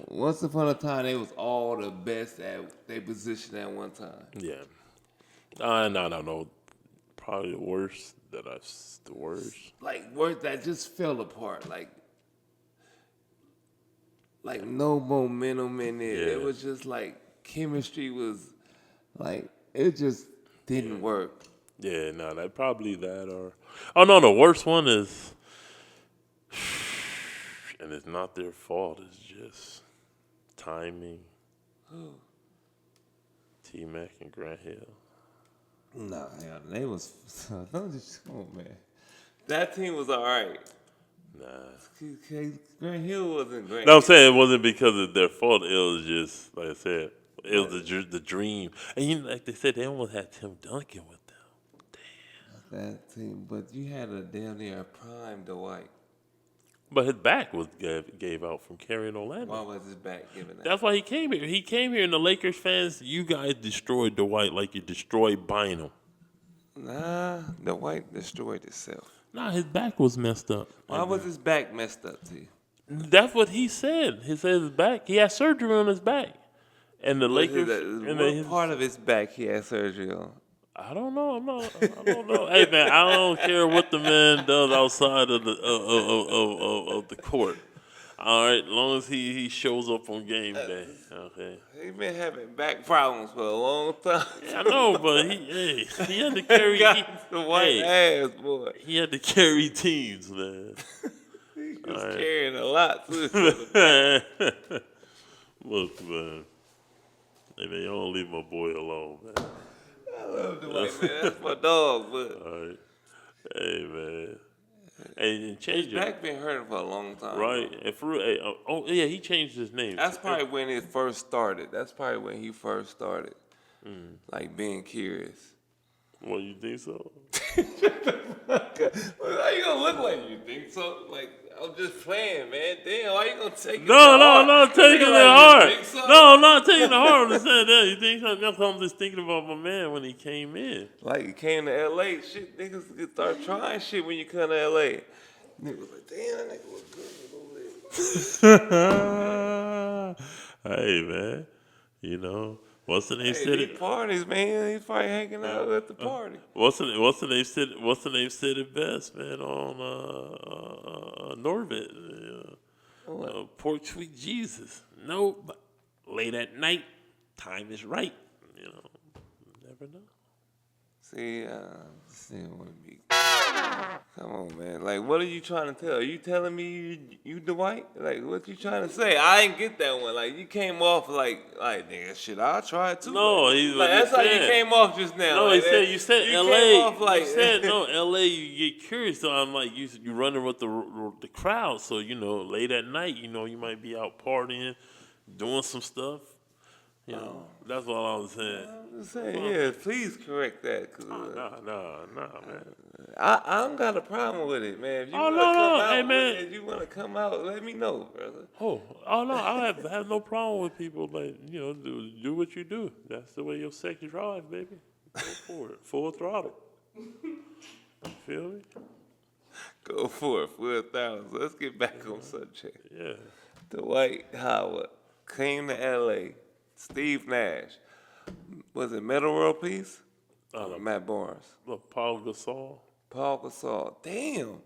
Once upon a time, they was all the best at their position at one time. Yeah, no, probably the worst. The worst. Like worst that just fell apart. Like no momentum in it. Yeah. It was just like chemistry was like it just didn't work. Yeah, no, that probably that or the worst one is, and it's not their fault. It's just timing. T-Mac and Grant Hill. Nah, hell, they was. Don't just come on, man. That team was all right. Nah. Grant Hill wasn't great. No, I'm saying it wasn't because of their fault. It was just, like I said, it was the dream. And you know, like they said, they almost had Tim Duncan with them. Damn. That team, but you had a damn near prime Dwight. But his back was gave out from carrying Orlando. Why was his back given out? That's why he came here. He came here, and the Lakers fans, you guys destroyed Dwight like you destroyed Bynum. Nah, Dwight destroyed itself. Nah, his back was messed up. Why was his back messed up to you? That's what he said. He said his back. He had surgery on his back, and the Lakers. What part of his back he had surgery on? I don't know. I don't know. Hey man, I don't care what the man does outside of the court. All right, as long as he shows up on game day. Okay. He been having back problems for a long time. Yeah, I know, but he had to carry the white ass boy. He had to carry teams, man. He was carrying a lot too. Look, man. Hey man, y'all don't leave my boy alone, man. I love the white man. That's my dog, but. All right. Hey man. And change his back been hurting for a long time. Right. And for hey, he changed his name. That's probably when it first started. That's probably when he first started. Like being curious. Well, you think so? How you gonna look like you think so? Like, I'm just playing, man. Damn, why you gonna take it? No, taking it hard. So? No, I'm not taking it hard. I'm just saying that. You think so? That's what I'm just thinking about my man when he came in. Like, he came to LA. Shit, niggas could start trying shit when you come to LA. Niggas like, damn, that nigga was good. Hey, man. You know. What's the name? He parties, man. He's probably hanging out at the party. What's the name? Said it best, man. On Norbit, pork sweet Jesus. No, but late at night, time is right. You know, never know. See, want to be. Come on, man. Like, what are you trying to tell? Are you telling me you Dwight? Like, what you trying to say? I ain't get that one. Like, you came off like nigga, shit. I'll try it too. No, he's like that's how you came off just now. No, like, you said you L.A. Came off like, you said no, L.A. You get curious. So I'm like, you running with the crowd. So you know, late at night, you know, you might be out partying, doing some stuff. You know, that's all I was saying. I'm just saying, yeah, please correct that. Cause, no, man. I don't got a problem with it, man. If you if you want to come out, let me know, brother. Oh no, I have no problem with people like, you know, do what you do. That's the way your sex drives, baby. Go for it, full throttle. You feel me? Go for it, full throttle. So let's get back on subject. Yeah. Dwight Howard came to L.A. Steve Nash. Was it Metal World Peace? Matt Barnes. Look, Paul Gasol. Damn.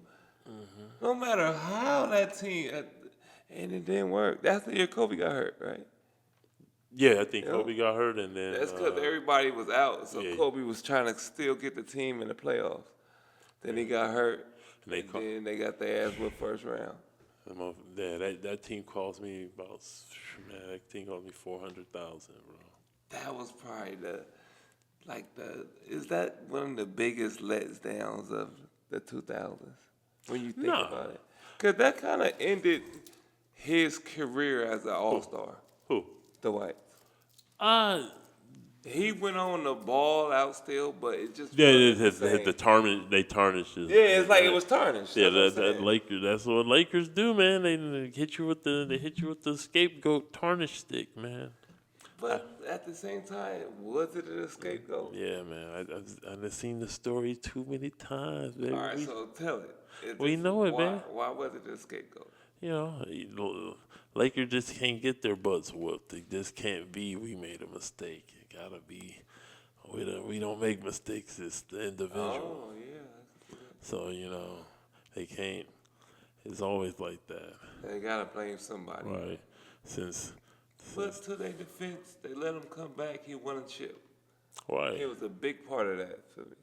No matter how that team, and it didn't work. That's the year Kobe got hurt, right? Yeah, I think Kobe got hurt, and then that's because everybody was out, so Kobe was trying to still get the team in the playoffs. Then he got hurt, and then they got their ass whipped first round. Yeah, that team cost me about, man, that team cost me $400,000, bro. That was probably is that one of the biggest letdowns of the 2000s when you think about it? Because that kind of ended his career as an all-star. Who? Dwight. He went on the ball out still, but it just they tarnished his. Yeah, it's like it was tarnished. Yeah, that Lakers. That's what Lakers do, man. They hit you with the scapegoat tarnish stick, man. But at the same time, was it a scapegoat? Yeah, man. I've seen the story too many times, baby. All right, so tell it. We know it, man. Why was it a scapegoat? You know, Lakers just can't get their butts whooped. It just can't be. We made a mistake. It gotta be. We don't make mistakes. It's the individual. Oh yeah. So you know, they can't. It's always like that. They gotta blame somebody. Right. But to their defense, they let him come back. He won a chip. Right. It was a big part of that for me.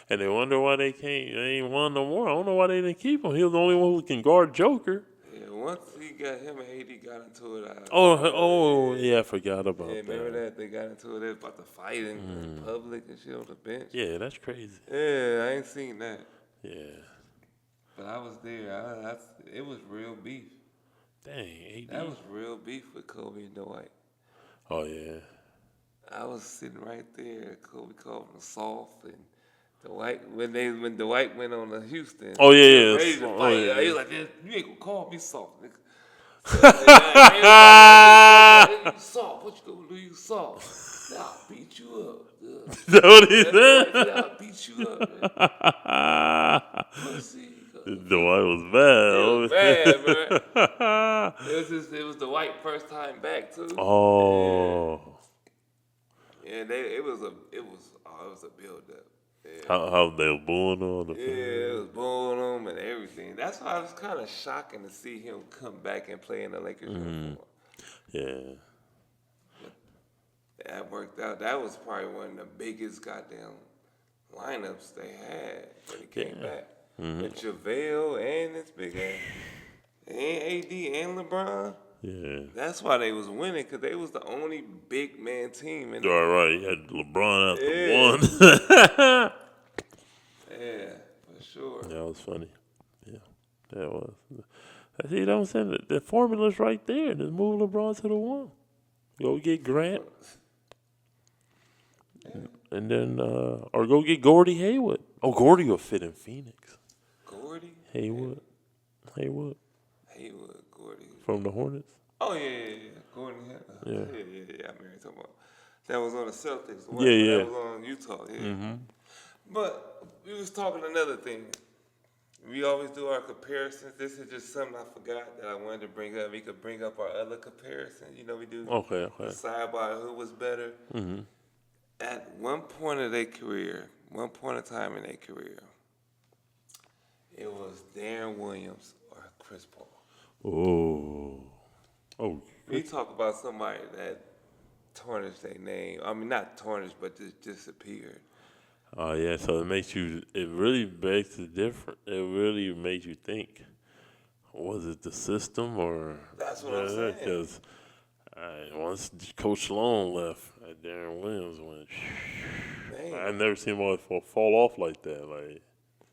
And they wonder why they ain't won no more. I don't know why they didn't keep him. He was the only one who can guard Joker. Yeah, once he got him and AD got into it. Yeah, I forgot about that. Remember that? They got into it. They was about to fight in public and shit on the bench. Yeah, that's crazy. Yeah, I ain't seen that. Yeah. But I was there. It was real beef. Dang, AD. That was real beef with Kobe and Dwight. Oh, yeah. I was sitting right there. Kobe called him soft, and Dwight when Dwight went on to Houston. Oh yeah, ready to fight. yeah. He was like, "You ain't gonna call me soft, nigga." You soft? What you gonna do? You soft? Nah, I'll beat you up. That what he said? I'll beat you up, man. Pussy. Dwight was bad. It was bad, man. It was Dwight first time back too. Oh. Yeah, it was a build up. Yeah. How they were booing on the it was booing him and everything. That's why it was kind of shocking to see him come back and play in the Lakers uniform. Yeah. That worked out. That was probably one of the biggest goddamn lineups they had when he came back. With JaVale and this big ass, and AD and LeBron. Yeah. That's why they was winning, because they was the only big man team. Right. You had LeBron out the one. Yeah, for sure. That was funny. Yeah, that was. See, what I'm saying? The formula's right there. Just move LeBron to the one. Go get Grant. And then, or go get Gordy Hayward. Oh, Gordy will fit in Phoenix. Gordy? Haywood. Gordy. From the Hornets? Oh, yeah. Gordy. Yeah. I remember you talking about. That was on the Celtics. Yeah. That was on Utah, But we was talking another thing. We always do our comparisons. This is just something I forgot that I wanted to bring up. We could bring up our other comparisons. You know, we do decide by who was better. At one point in time in their career, it was Darren Williams or Chris Paul. Oh. We talk about somebody that tarnished their name. I mean, not tarnished, but just disappeared. Oh, yeah, so it really begs the difference. It really made you think, was it the system or? That's what I'm saying. Because once Coach Sloan left, Darren Williams went, man. I never seen him fall off like that. Like,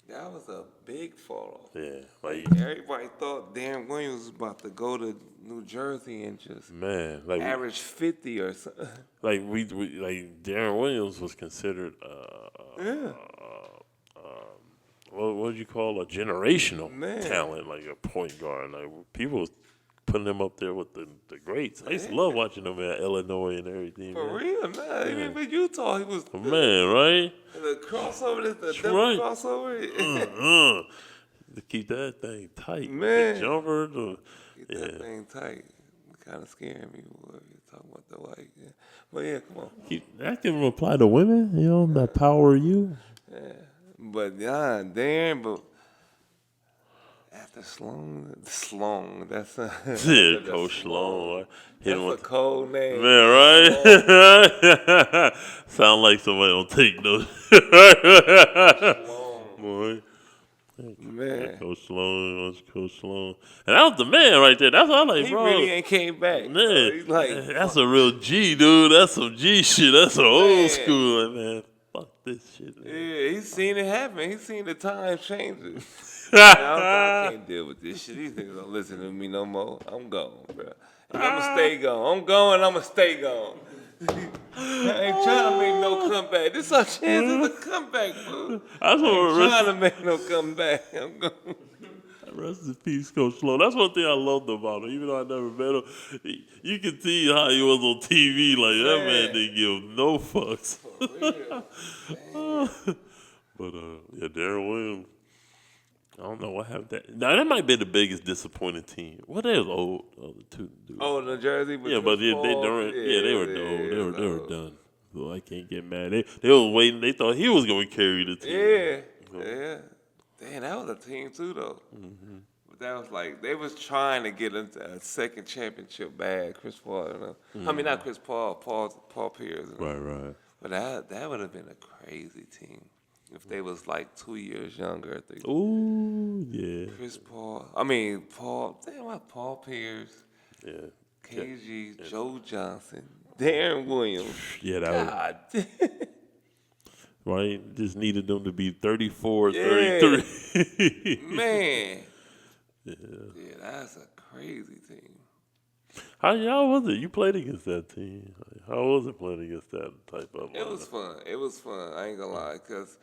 that was a big fall off. Yeah. Everybody thought Darren Williams was about to go to New Jersey and just average 50 or something. Like Darren Williams was considered what would you call a generational talent, like a point guard. Like people was putting him up there with the greats. I used to love watching him at Illinois and everything. For real, man. Even with Utah, he was right? The crossover, the double crossover. To keep that thing tight. Man. The jumper. Keep that thing tight. Kind of scaring me. Boy. You're talking about the white. Yeah. But yeah, come on. That can apply to women, you know, that power you. Yeah. But Darren, but after Sloan, that's Coach Sloan. That's a cold name. Man, right? Sound like somebody don't take no. Boy. Man. Coach Sloan. And that was the man right there. That's what I like, bro. He really ain't came back. Man, he's like, that's a real G, dude. That's some G shit. That's some old school, man. Fuck this shit, man. Yeah, he's seen it happen. He's seen the times changes. I can't deal with this shit. These niggas don't listen to me no more. I'm gone, bro. I'm going to stay gone. I'm going, I'm going to stay gone. I ain't trying to make no comeback. This is our chance of a comeback, bro. I ain't trying to make no comeback. I'm going. Rest in peace, Coach Sloan. That's one thing I loved about him. Even though I never met him, you can see how he was on TV. Like, that man didn't give no fucks. For real. But, Darren Williams. I don't know what happened. Now that might be the biggest disappointing team. Well, they was old, the two dudes. Oh, New Jersey. Yeah, but they were done. So I can't get mad. They was waiting. They thought he was going to carry the team. Yeah. Damn, that was a team too, though. Mm-hmm. But that was like they was trying to get a second championship bag. Chris Paul, you know. I mean, not Chris Paul. Paul Pierce. You know? Right. But that would have been a crazy team. If they was like 2 years younger, I think. Ooh, yeah. Chris Paul. I mean, Paul. Damn, what? Paul Pierce. Yeah. KG, Joe Johnson, Darren Williams. Yeah, that was God damn. right. Just needed them to be 34, Yeah. 33. Man. Yeah. Yeah, that's a crazy team. How was it? You played against that team. How was it playing against that type of? It was fun. It was fun. I ain't gonna lie, because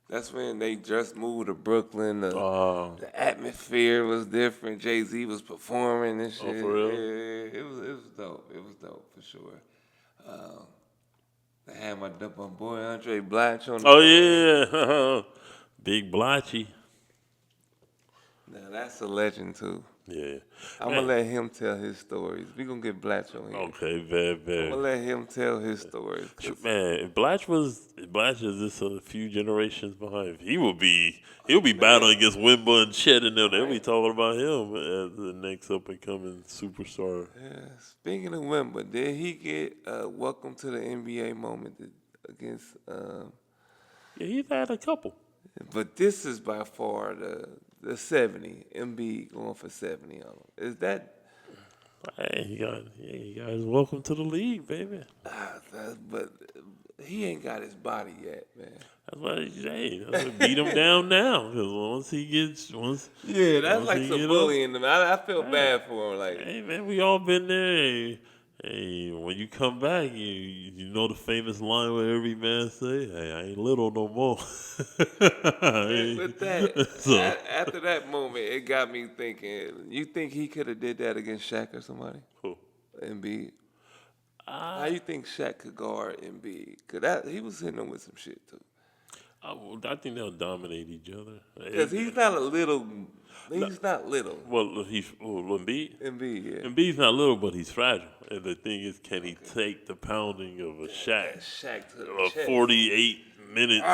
that's when they just moved to Brooklyn. The atmosphere was different. Jay-Z was performing and shit. Oh, for real? Yeah, it was dope. It was dope for sure. I had my boy Andre Blatch on the Oh yeah, Big Blotchy. Now that's a legend too. Yeah. I'm gonna let him tell his stories. We gonna get Blatch on here. Okay, very, very. I'm gonna let him tell his stories. Man, Blatch is just a few generations behind. He'll be battling against Wimba and Chet and them. They'll be talking about him as the next up and coming superstar. Yeah. Speaking of Wimba, did he get welcome to the NBA moment against? Yeah, he's had a couple. But this is by far the 70. Embiid going for 70 on him. Is that? Hey, he got his welcome to the league, baby. But he ain't got his body yet, man. That's why beat him down now. Because that's like some bullying him. I feel bad for him. Like, hey man, we all been there. Hey, when you come back, you know the famous line where every man say, "Hey, I ain't little no more." With that, after that moment, it got me thinking. You think he could have did that against Shaq or somebody? Who? Embiid. How you think Shaq could guard Embiid? Cause he was hitting him with some shit too. I think they'll dominate each other. Because he's not a little. He's not little. Well, Embiid? Embiid, yeah. Embiid's not little, but he's fragile. And the thing is, can he take the pounding of a Shaq? Shaq to the chest. 48 minutes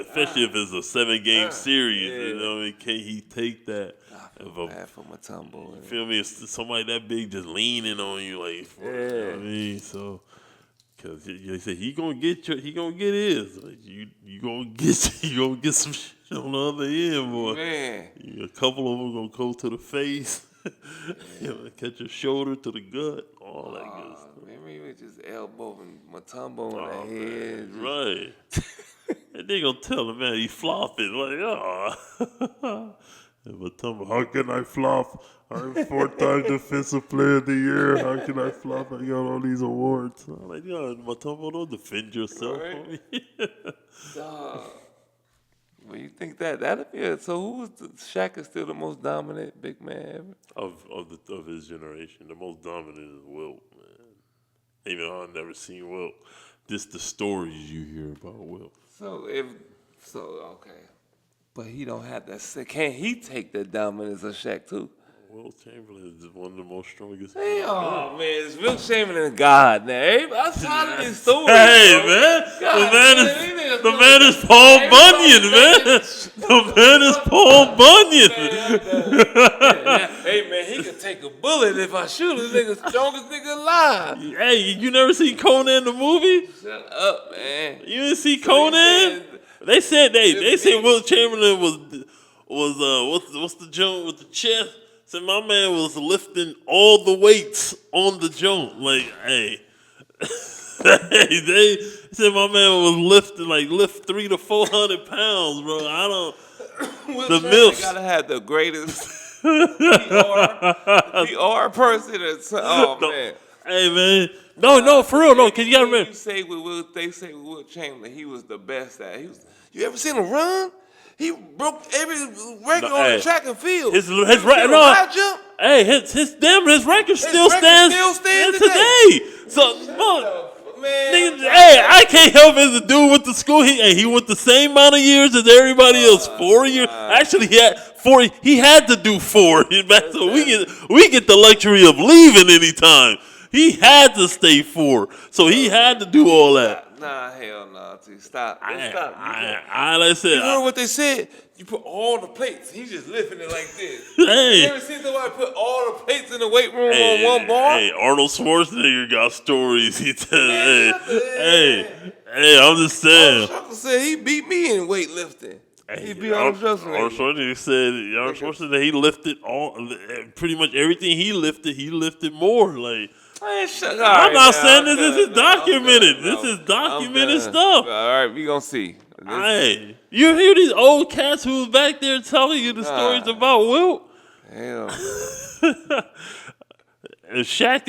especially if it's a 7-game series. Yeah. You know, can he take that? I feel bad for Mutombo. You feel me? It's somebody that big just leaning on you, like, you know what I mean? So, because they say he gonna get his. Like, you gonna get some shit on the other end, boy. Man. A couple of them gonna go to the face, catch your shoulder to the gut, all that good stuff. Remember, he was just elbowing Mutombo in the head. Right. And they gonna tell him, man, he flopping. Like, And Mutombo, how can I flop? I'm 4-time Defensive Player of the Year. How can I flop? I got all these awards. I'm like, Mutombo, don't defend yourself. Right. Well, you think that'll be it? So Shaq is still the most dominant big man ever? Of his generation, the most dominant is Wilt, man. Even though I've never seen Wilt, just the stories you hear about Wilt. Okay. But he don't have that. Can't he take the dominance of Shaq too? Wilt Chamberlain is one of the most strongest. Hey, man, it's Wilt Chamberlain God now. I'm tired of this story. Hey, man, the man is Paul Bunyan, man. The man is Paul Bunyan. Hey, man, he could take a bullet if I shoot him. Nigga, strongest nigga alive. Hey, you never see Conan the movie? Shut up, man. You didn't see Conan? They said Wilt Chamberlain was what's the joint with the chest? Said my man was lifting all the weights on the joint. Like, hey. They said my man was lift 300 to 400 pounds, bro. I don't. The MILFs gotta have the greatest PR person. Man. Hey man, no, for real, no. Cause you gotta remember. They say with Wilt Chamberlain, he was the best at. You ever seen him run? He broke every record on the track and field. His record still stands today. So, man, I can't help it. The dude went to school. He went the same amount of years as everybody else. 4 years. Actually, he had 4. He had to do 4. So we get the luxury of leaving anytime. He had to stay 4. So he had to do all that. Nah, hell no. Stop. Stop. I said. You heard what they said? You put all the plates. He's just lifting it like this. Hey. You ever seen somebody put all the plates in the weight room on one bar? Hey, Arnold Schwarzenegger got stories. He tells, hey, I'm just saying. Chuckle said he beat me in weightlifting. Hey, He'd be Arnold Schwarzenegger. Arnold Schwarzenegger said Arnold Schwarzenegger he lifted pretty much everything he lifted more. Like Man, I'm not saying this is documented. This is documented stuff. All right, we gonna see. Hey, you hear these old cats who's back there telling you the stories about Wilt? Hell. Shaq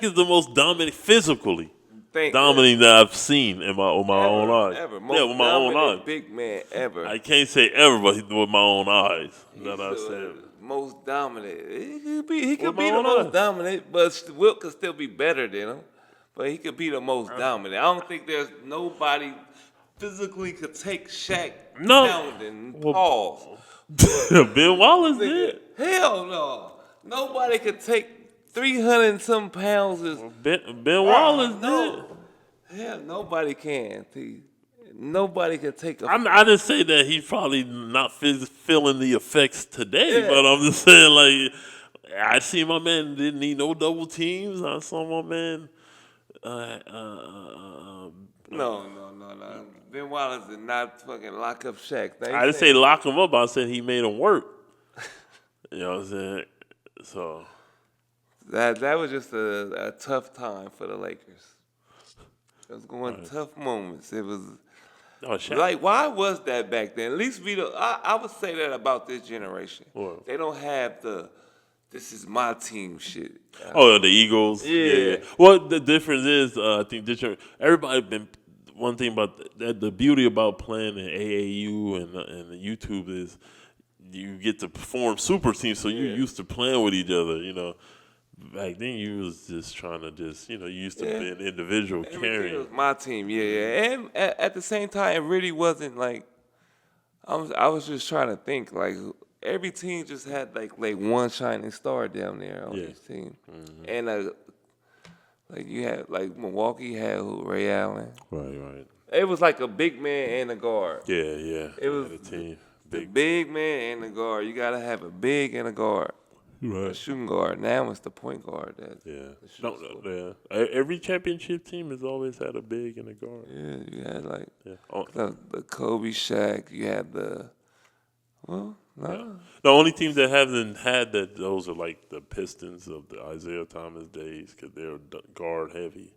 is the most dominant physically. Dominating that I've seen with my own eyes. Ever. With my own eyes. Big man ever. I can't say ever, but with my own eyes. That I said. Most dominant. He could be the most dominant, but Wilt could still be better than him. But he could be the most dominant. I don't think there's nobody physically could take Shaq pounding pause. Ben Wallace did. Hell no. Nobody could take 300 and some pounds. Ben Wallace did. Hell, nobody can. Nobody can take a. I didn't say that he's probably not feeling the effects today, but I'm just saying, like, I see my man didn't need no double teams. I saw my man. No. Ben Wallace did not fucking lock up Shaq. I didn't say lock him up. I said he made him work. You know what I'm saying? So that was just a tough time for the Lakers. It was going tough moments. It was like, why was that back then? At least I would say that about this generation. What? They don't have this is my team shit. The Eagles. Yeah. Well, the difference is, I think everybody been. One thing about the beauty about playing in AAU and the YouTube is you get to perform super teams, so you're used to playing with each other. You know, back then you was just trying to you used to be an individual carrying. It was my team, and at the same time, it really wasn't like I was just trying to think like every team just had like one shining star down there on each team, and like you had like Milwaukee had Ray Allen. Right. It was like a big man and a guard. Yeah. It was the team. The big man and the guard. You gotta have a big and a guard. Right. A shooting guard. Now it's the point guard. Every championship team has always had a big and a guard. Yeah, you had like the Kobe, Shaq. You had the The only teams that haven't had that, those are like the Pistons of the Isaiah Thomas days because they're guard heavy.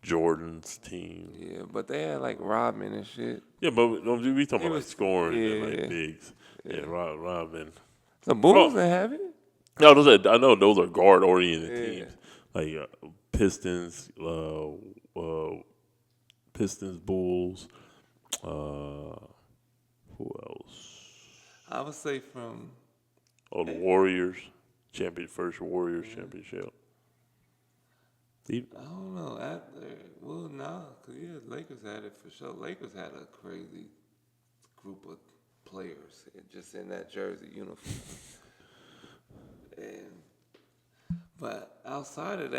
Jordan's team. Yeah, but they had like Rodman and shit. Yeah, but we talking about like scoring and like bigs. Yeah, Rodman. The Bulls didn't have it. No, I know those are guard oriented teams. Like Pistons, Bulls. Who else? I would say from. The Warriors, first Warriors championship. I don't know. Because Lakers had it for sure. Lakers had a crazy group of players just in that jersey uniform. But outside of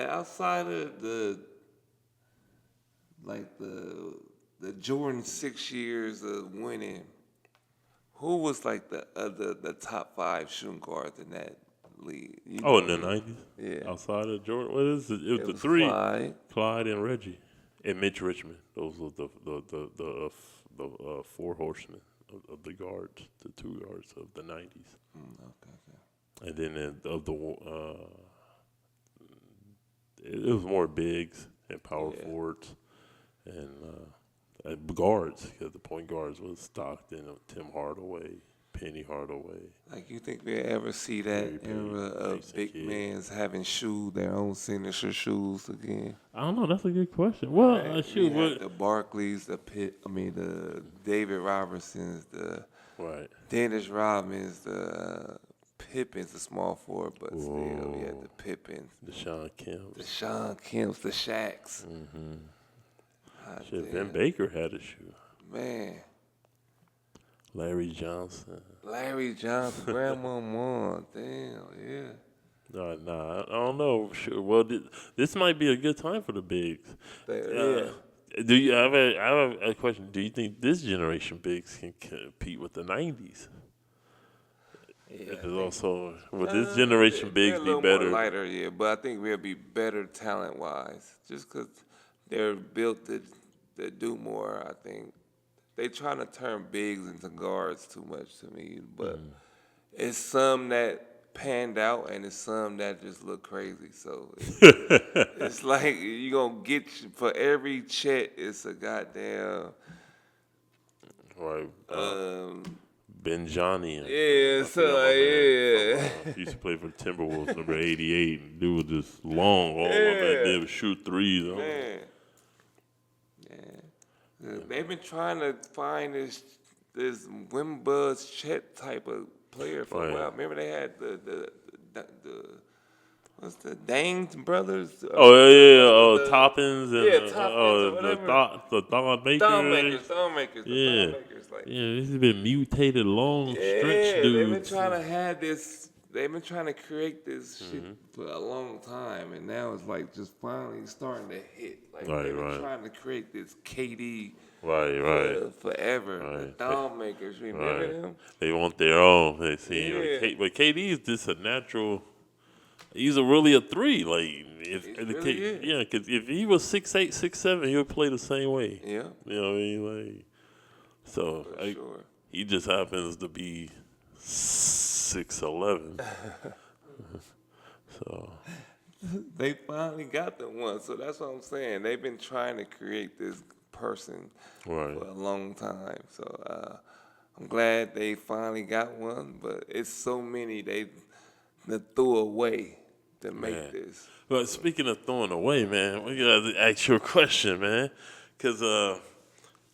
the Jordan 6 years of winning, who was like the top 5 shooting guards in that league? In the 90s? Yeah. Outside of Jordan? What is it? It was the three. Clyde and Reggie. And Mitch Richmond. Those were the 4 horsemen of the guards, the 2 guards of the 90s. Okay. And then it was more bigs and power forwards and guards, because the point guards was Stockton, Tim Hardaway, Penny Hardaway. Like, you think we'll ever see that era of big men's having their own signature shoes again? I don't know. That's a good question. Well, the Barkleys, the David Robertsons, the Dennis Rodmans, the Pippins, the small forward, but still, we had the Pippins. The Sean Kemps. The Shaqs. Mm-hmm. Vin Baker had a shoe. Man. Larry Johnson, Grandma Moore, damn, yeah. Nah, I don't know. Sure. Well, this might be a good time for the bigs. Do you I have a question? Do you think this generation bigs can compete with the 90s? Yeah. Also, would this generation bigs be better? More lighter, but I think we'll be better talent wise, just because they're built to do more. I think they trying to turn bigs into guards too much to me. But it's some that panned out, and it's some that just look crazy. So it's like you gonna get for every Chet, it's a goddamn right. um. Ben Johnny. Yeah, so yeah. He used to play for the Timberwolves, number 88. And dude was just long, all back there would shoot threes. Man. Yeah. They've been trying to find this Wimbuzz Chet type of player for a while. Remember they had the what's the Dang brothers? Toppins and the Thon Makers. Thon Makers. Like, this has been mutated long stretch dudes. They've been trying to have this. They've been trying to create this shit for a long time, and now it's like just finally starting to hit. Like they've been trying to create this KD. Forever. The Thon Makers, remember them? They want their own. They see, but KD is just a natural. He's really a three. Like because if he was 6'8", 6'7", he would play the same way. Yeah, you know what I mean. Like, so sure. He just happens to be 6'11". So they finally got the one. So that's what I'm saying. They've been trying to create this person for a long time. So I'm glad they finally got one. But it's so many they threw away to make this. But speaking of throwing away, man, we gotta ask you a question, man, because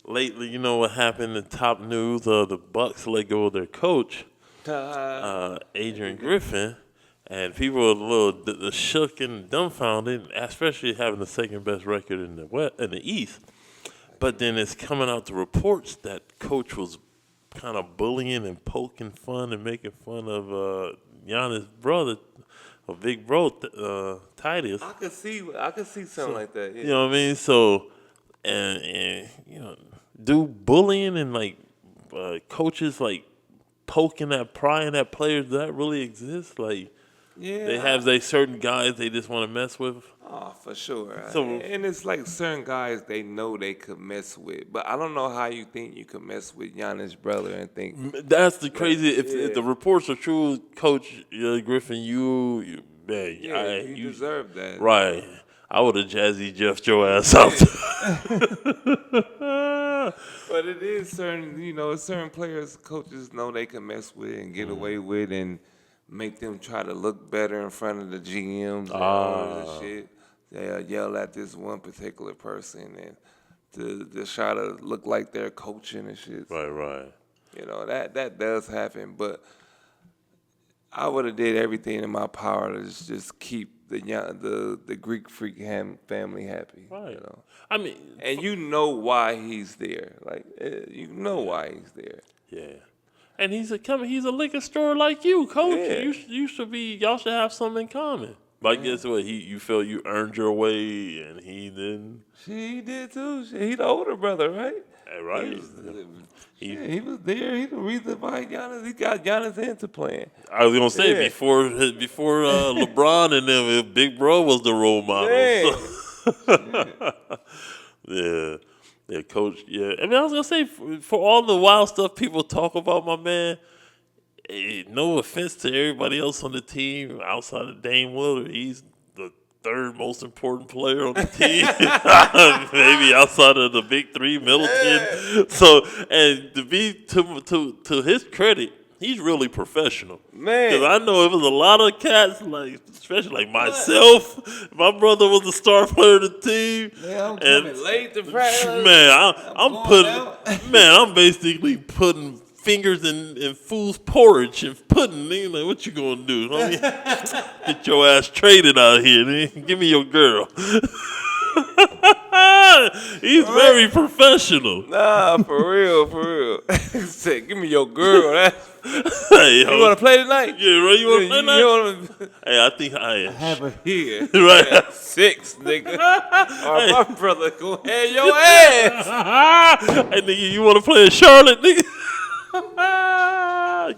lately, you know what happened in top news? The Bucks let go of their coach, Adrian Griffin, and people were a little shook and dumbfounded, especially having the second best record in the East. But then it's coming out the reports that coach was kind of bullying and poking fun and making fun of Giannis' brother, or big bro, Titus. I could see something like that. Yeah. You know what I mean? So, and you know, do bullying and like coaches like poking at, prying at players, does that really exist? Like, they have certain guys they just want to mess with. Oh, for sure. So, and it's like certain guys they know they could mess with, but I don't know how you think you could mess with Giannis' brother and think that's the crazy. If the reports are true, Coach Griffin, you deserve that. Right. I would have Jazzy Jeff your ass out. But it is certain players, coaches know they can mess with and get away with and make them try to look better in front of the GMs and all this shit. They'll yell at this one particular person and to try to look like they're coaching and shit. Right. You know, that does happen, but I would have did everything in my power to just keep the Greek freak family happy. Right. You know? I mean, and you know why he's there. Like, you know why he's there. Yeah. And he's a liquor store like you, Coach. Yeah. Y'all should have something in common. But guess what? You felt you earned your way, and he didn't. He did too. He the older brother, right? Right. He was there. He the reason why he got Giannis into playing. I was gonna say before LeBron and them, Big Bro was the role model. So. Yeah, Coach. Yeah, I mean, I was gonna say for all the wild stuff people talk about, my man. No offense to everybody else on the team outside of Dame Lillard, he's the third most important player on the team, maybe outside of the big three, Middleton. So, and to be to his credit, he's really professional. Man, because I know it was a lot of cats, like especially like myself. My brother was the star player of the team. Man, I'm coming late to practice. Man, I'm basically putting fingers in fool's porridge and pudding. Like, what you gonna do? I mean, get your ass traded out here. Man. Give me your girl. He's very professional. Nah, for real. Say, give me your girl. Hey, you want to play tonight? Yeah, right. You want to play tonight? Hey, I think I have her here. Right, 6, nigga. Or my brother go have your ass. Hey, nigga, you want to play in Charlotte, nigga?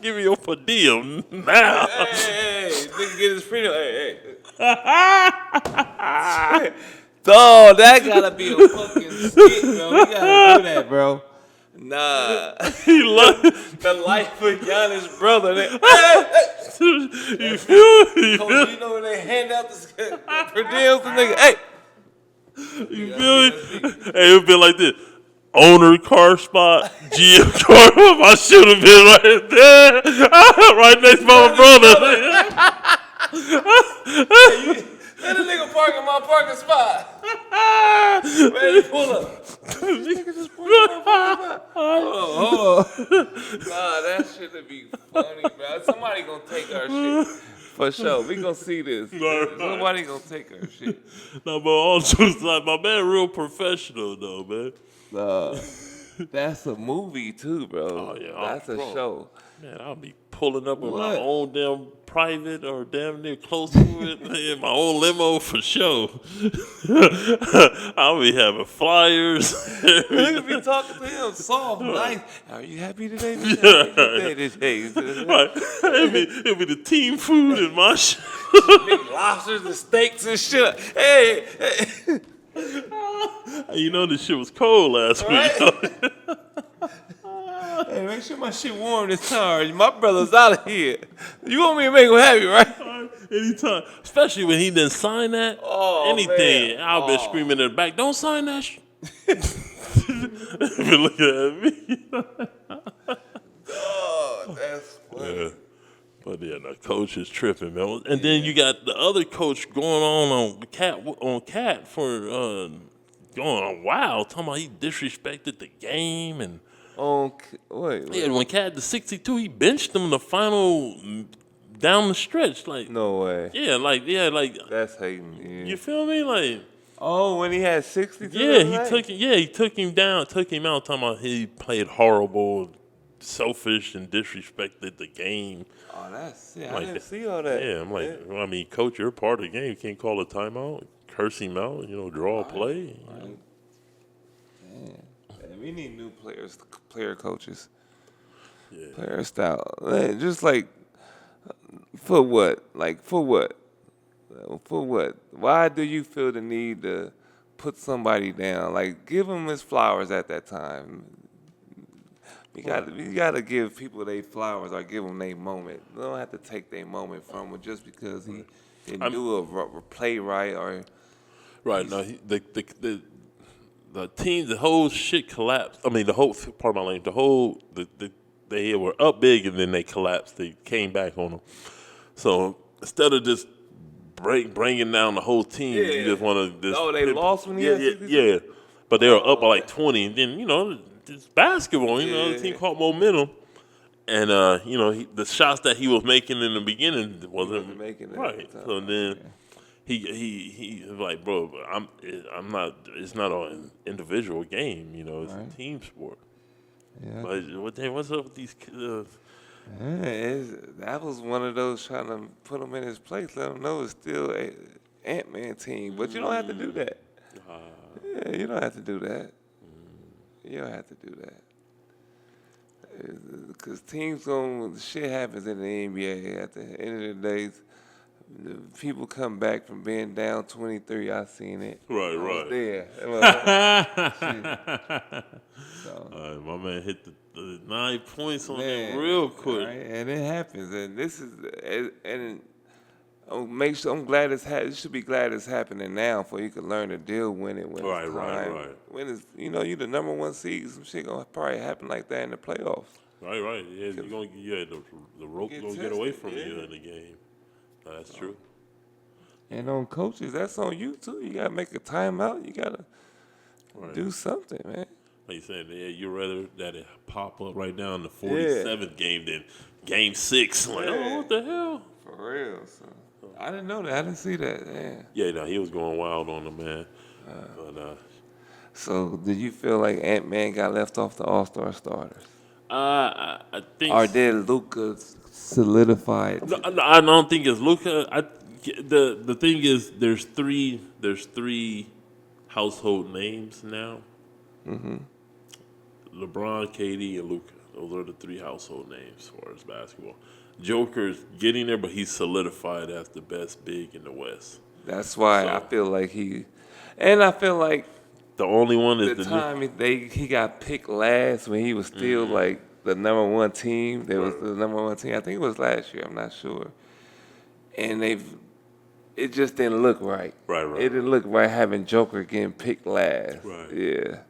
Give me your per diem now. Hey, nigga, get his freedom. Hey. Dog, that gotta be a fucking skit, bro. We gotta do that, bro. Nah. He loved The life of Giannis' brother. You feel me? Coach, you know when they hand out the per diems, the nigga, hey. You feel me? Hey, it would be like this. Owner car spot, GM car. I should have been right there, right next to my brother. Let the nigga park in my parking spot. Ready to pull up. This nigga just parked in my parking spot. Hold on. Nah, that shit would be funny, bro. Somebody gonna take our shit. For sure. We gonna see this. Somebody gonna take our shit. No, but all jokes aside, my man real professional though, man. That's a movie too, bro. Oh, yeah. That's a show. Man, I'll be pulling up in my own damn private or damn near close to it in my own limo for sure. I'll be having flyers. We'll be talking to him soft, nice. Are you happy today? Today. Right. It'll be the team food and my shit. Big lobsters and steaks and shit. Hey. You know this shit was cold last week. Hey, make sure my shit warm this time. My brother's out of here. You want me to make him happy, right? Anytime. Especially when he didn't sign that. Anything. Man. I've been screaming in the back, don't sign that shit. Been looking at me. That's funny. Yeah. But yeah, the coach is tripping, man. And then you got the other coach going on Cat for going on wild, talking about he disrespected the game and Wait. yeah, when Cat the 62, he benched him in the final down the stretch, like No way. like That's hating. Yeah. you feel me, like. When he had 62. He took him down, took him out, talking about he played horrible, selfish, and disrespected the game. Oh, that's I Like didn't see all that. Yeah, I'm like, well, I mean, coach, you're part of the game. You can't call a timeout, curse him out, draw a play. Right. Man, we need new player coaches. Yeah. Player style. Man, just like, for what? Like, for what? For what? Why do you feel the need to put somebody down? Like, give him his flowers at that time. You gotta give people their flowers or give them their moment. You don't have to take their moment from them just because he didn't do a play right or. Right. No, the team, the whole shit collapsed. I mean, the whole, pardon my language, the whole, they were up big and then they collapsed. They came back on them. So instead of just bringing down the whole team, you just want to. Oh, they lost when he had 62? Yeah. But they were up by like 20, and then it's basketball. The team caught momentum, and the shots that he was making in the beginning wasn't making it right. So then he was like, bro, I'm not. It's not an individual game. It's a team sport. Yeah. But what's up with these? That was one of those trying to put him in his place, let him know it's still a Ant-Man team. But you don't have to do that. Yeah, you don't have to do that. You don't have to do that. Because shit happens in the NBA. At the end of the day, the people come back from being down 23. I seen it. Right. I was there. So, My man hit the 9 points on that real quick. Right? And it happens. And this is, and I'm glad you should be glad it's happening now for you can learn to deal with it when it's time. Right. When it's, you the number one seed, some shit gonna probably happen like that in the playoffs. Right. Yeah, the rope gonna get away from you in the game. That's true. And on coaches, that's on you too. You gotta make a timeout. You gotta do something, man. Like you said, you'd rather that it pop up right now in the 47th game than game 6. Like, what the hell? For real, son. I didn't know that. I didn't see that. Yeah, no, he was going wild on them, man. So, did you feel like Ant-Man got left off the All-Star starters? I think. Or did Luka solidify it? No, I don't think it's Luka. The thing is, there's three household names now. Mm-hmm. LeBron, KD, and Luka. Those are the 3 household names as far as basketball. Joker's getting there, but he's solidified as the best big in the West. That's why I feel like the only one is the time he got picked last when he was still like the number one team. They was the number one team. I think it was last year. I'm not sure. And it just didn't look right. Right. It didn't look right having Joker getting picked last. Right. Yeah.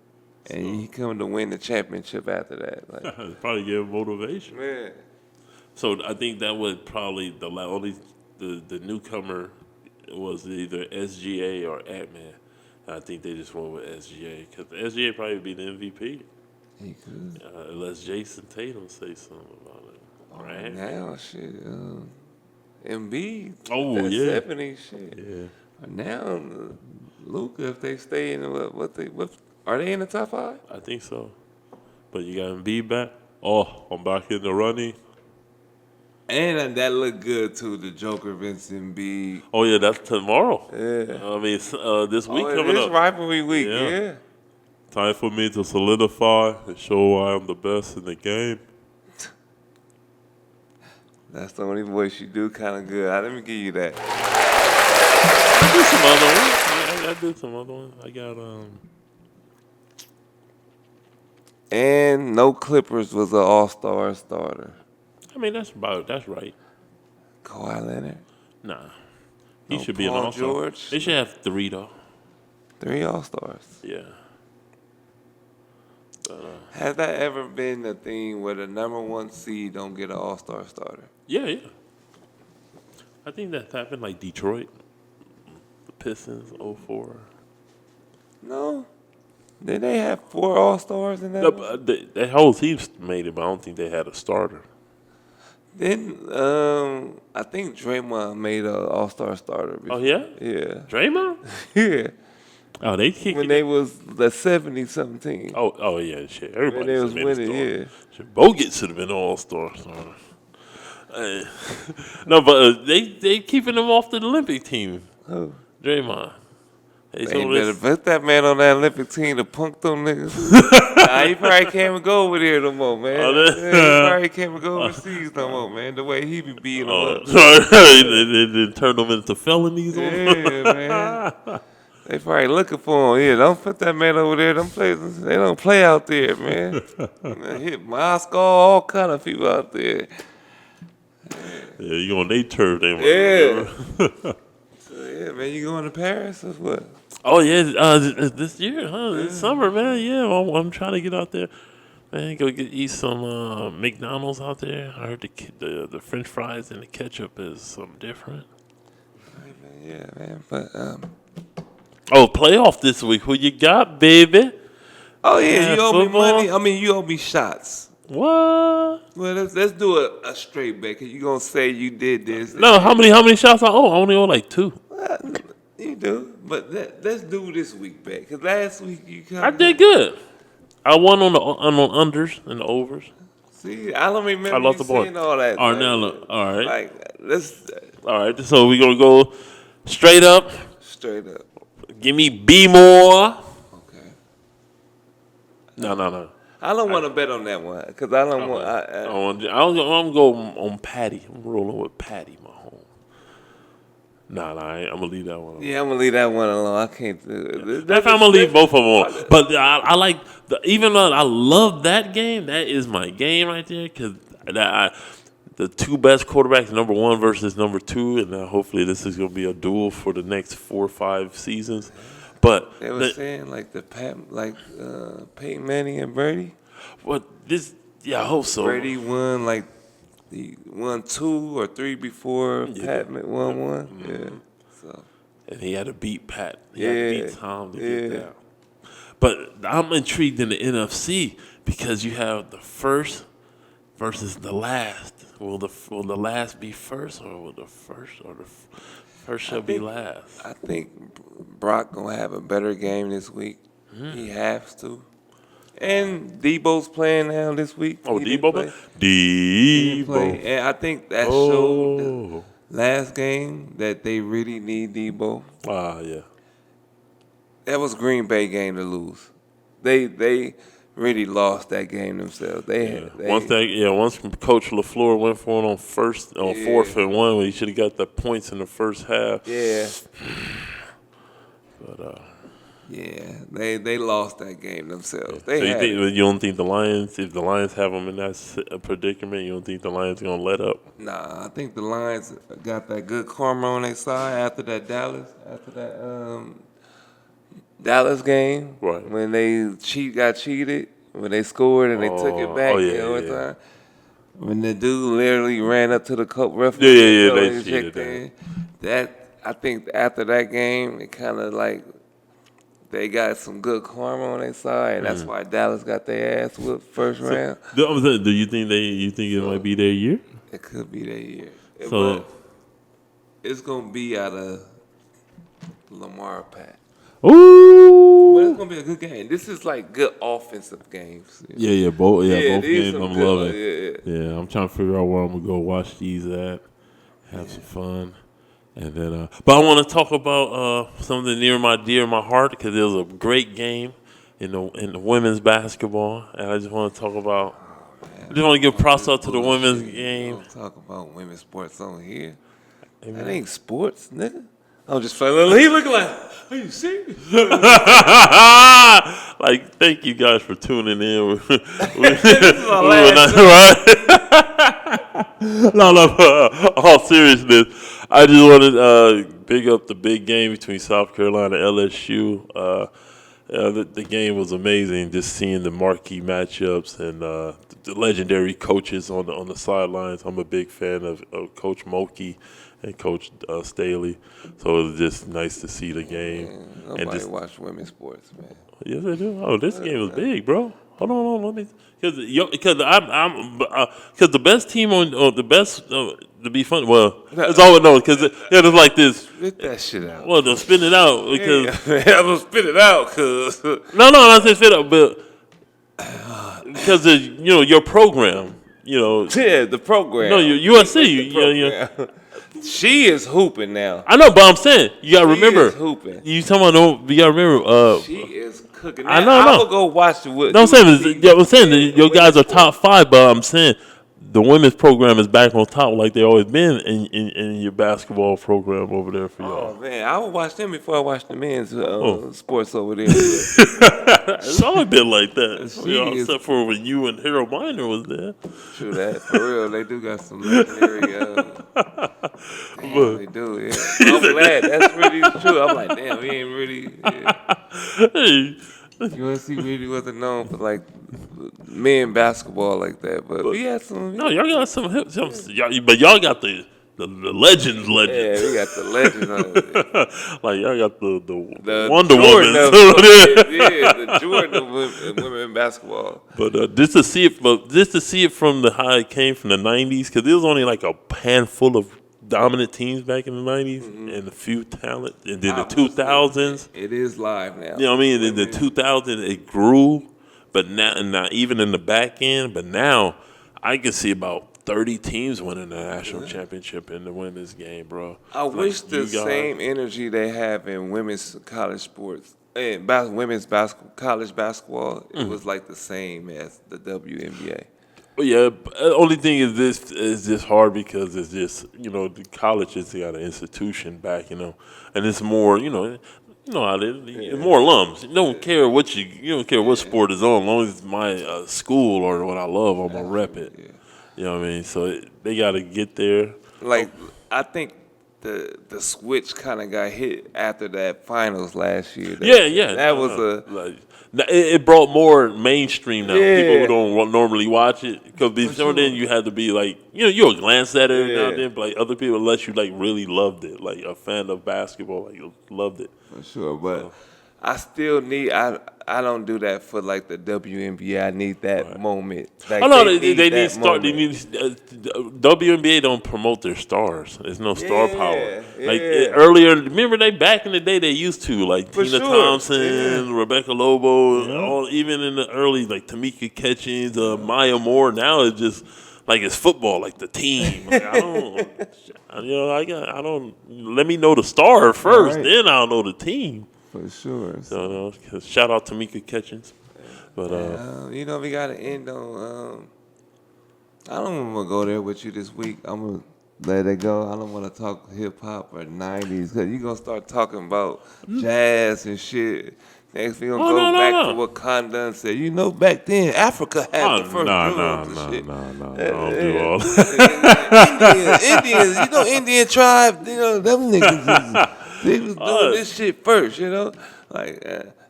And he come to win the championship after that. Like, probably give motivation. man. So I think that would probably the newcomer was either SGA or Ant-Man. I think they just went with SGA because SGA probably be the MVP. He could. Unless Jason Tatum say something about it. Right? Now, shit. Embiid. Oh, that yeah. 70 shit. Yeah. Now, Luka, if they stay in what are they in the top 5? I think so. But you got Embiid back. Oh, I'm back in the running. And that looked good too. The Joker, Vincent B. Oh yeah, that's tomorrow. Yeah. I mean, this week coming it's up. rivalry week. Yeah. Time for me to solidify and show why I'm the best in the game. That's the only voice you do kind of good. Let me give you that. I did some other ones. I got And no Clippers was an All-Star starter. I mean, that's right. Kawhi Leonard. Nah, he No should be an Paul All-Star. George. They should have 3 though. 3 All-Stars. Yeah. Has that ever been a thing where the number 1 seed don't get an All-Star starter? Yeah. I think that happened like Detroit, the Pistons, 04. No. Did they have 4 All-Stars in that? one? That whole team made it, but I don't think they had a starter. Then I think Draymond made an All-Star starter before. Oh yeah, Yeah. Draymond. Yeah. Oh, they kicked When they was the 70-something team. Oh yeah, shit. When Everybody they was winning, yeah. Shit, Bogut should have been All-Star. No, but they keeping him off the Olympic team. Oh. Draymond. They better put that man on that Olympic team to punk them niggas. Nah, he probably can't even go over there no more, man. He probably can't even go overseas no more, man. The way he be beating them up. They turn them into felonies. Yeah, man. They probably looking for him. Yeah, don't put that man over there. They don't play out there, man. Hit Moscow, all kind of people out there. Yeah, you on their turf, they Yeah. Yeah, man, you going to Paris or what? Oh yeah, this year, huh? This summer, man. Yeah, I'm trying to get out there, man. Go eat some McDonald's out there. I heard the French fries and the ketchup is something different. Right, man, yeah, man. But playoff this week. Who you got, baby? oh yeah, you owe me football? money. I mean, you owe me shots. What? Well, let's do a straight bet. Cause you gonna say you did this. No, how many shots I owe? I only owe like 2. Well, you do, but let's do this week bet. Cause last week you kind I did good. I won on the unders and the overs. See, I don't remember I lost you the ball. saying all that. All right, now look. All right. Like, let's All right. So we're gonna go straight up. straight up. Give me B more. Okay. No. I don't want to bet on that one because I don't want. I'm going on Patty. I'm rolling with Patty, my home. Nah, I'm gonna leave that one alone. Yeah, I'm gonna leave that one alone. I can't do it. I'm gonna leave both of them on. But I like even though I love that game, that is my game right there because the 2 best quarterbacks, number 1 versus number 2, and hopefully this is gonna be a duel for the next 4 or 5 seasons. But they were saying like Peyton Manning and Brady. What this? Yeah, I hope so. Brady won like he won 2 or 3 before Pat won 1. Mm-hmm. Yeah. So. And he had to beat Pat. He had to beat Tom to get that. But I'm intrigued in the NFC because you have the first versus the last. Will the last be first, or will the first shall be last? I think Brock gonna have a better game this week. He has to. And Debo's playing now this week. Oh, Debo? Debo. And I think that showed last game that they really need Debo. Yeah. That was Green Bay game to lose. They really lost that game themselves. Once Coach LaFleur went for it on 4th and 1 when he should have got the points in the first half. Yeah. But Yeah, they lost that game themselves. So you don't think the Lions, if the Lions have them in that predicament, you don't think the Lions gonna let up? Nah, I think the Lions got that good karma on their side after that Dallas game, Right. when they got cheated, when they scored and they took it back Yeah, in overtime. When the dude literally ran up to the Yeah, referee and they told cheated him that. I think after that game, it kind of like they got some good karma on their side, and that's why Dallas got their ass whooped first round. Do you think it might be their year? It could be their year, So but it's gonna be out of Lamar Pat. ooh. But it's gonna be a good game. This is like good offensive games. Both Yeah, both these games some I'm good loving. ones, yeah. I'm trying to figure out where I'm gonna go watch these at, have some fun, and then. But I want to talk about something near my heart because it was a great game in the women's basketball, and I just want to talk about. I just want to give props out to the women's game. Don't talk about women's sports on here. Amen. That ain't sports, nigga. I'm just playing. He looking like, are you serious? Like, thank you guys for tuning in. This is our last Right? No, all seriousness, I just wanted to big up the big game between South Carolina and LSU. The game was amazing. Just seeing the marquee matchups and the legendary coaches on the sidelines. I'm a big fan of Coach Mulkey and Coach Staley, so it was just nice to see the game. Man, nobody watch women's sports, man. Yes, I do. Oh, this game was big, bro. Hold on, let me. Because the best team on the best to be fun. Well, it's always no because it's like this. Spit that shit out. Well, to spin it out because I'm gonna spit it out, cause no, not say spit out, but because your program, yeah, the program. No, USC. She is hooping now. I know, but I'm saying you gotta remember. Is hooping. You talking about? You gotta remember. She is cooking. I know. I will go watch the. No, I'm saying your guys are top 5, but I'm saying the women's program is back on top like they always been in your basketball program over there for y'all. Oh man, I would watch them before I watch the men's sports over there. It's always been like that, except for when you and Harold Miner was there. True that, for real. They do got some legendary. They do. Yeah, I'm glad that's really true. I'm like, damn, we ain't really. Yeah. Hey. USC really wasn't known for like men basketball like that, but we had some. No, y'all got some but y'all got the legends. Yeah, we got the legends on it. Like y'all got the Wonder Woman. the Jordan of women basketball. But just to see it from how it came from the '90s, because there was only like a handful of dominant teams back in the '90s and a few talent, and then the 2000s. It is live now. You know what I mean? In the 2000s, it grew, but now even in the back end. But now, I can see about 30 teams winning the national championship in the women's game, bro. I wish the same energy they have in women's college sports, and women's college basketball, it was like the same as the WNBA. Yeah, only thing is this is just hard because it's just the college has got an institution back, and it's more how it is. More alums. You don't care you don't care what sport is on, as long as it's my school or what I love, I'm gonna rep it. Yeah. You know what I mean? So they got to get there. Like I think the switch kind of got hit after that finals last year. That was it brought more mainstream now. Yeah. People who don't normally watch it, because before then you had to be like, you'll glance at it now and then, but like other people, unless you like really loved it, like a fan of basketball, like loved it. For sure, but I still need. I don't do that for like the WNBA. I need that moment. Like, they need start. They need WNBA don't promote their stars. There's no star power. Like earlier, remember back in the day they used to like for Tina Thompson, Rebecca Lobo, even in the early like Tamika Catchings, Maya Moore. Now it's just like it's football, like the team. Like, I don't. Let me know the star first, then I'll know the team. For sure. So, shout out to Tamika Catchings. But we gotta end on. I don't want to go there with you this week. I'm gonna let it go. I don't want to talk hip hop or 90s because you're going to start talking about jazz and shit. Next, we're going to go back to Wakanda and say, back then, Africa had the first drums and shit. I don't do all that. Indians, Indian tribe, them niggas, they was doing this shit first, Like,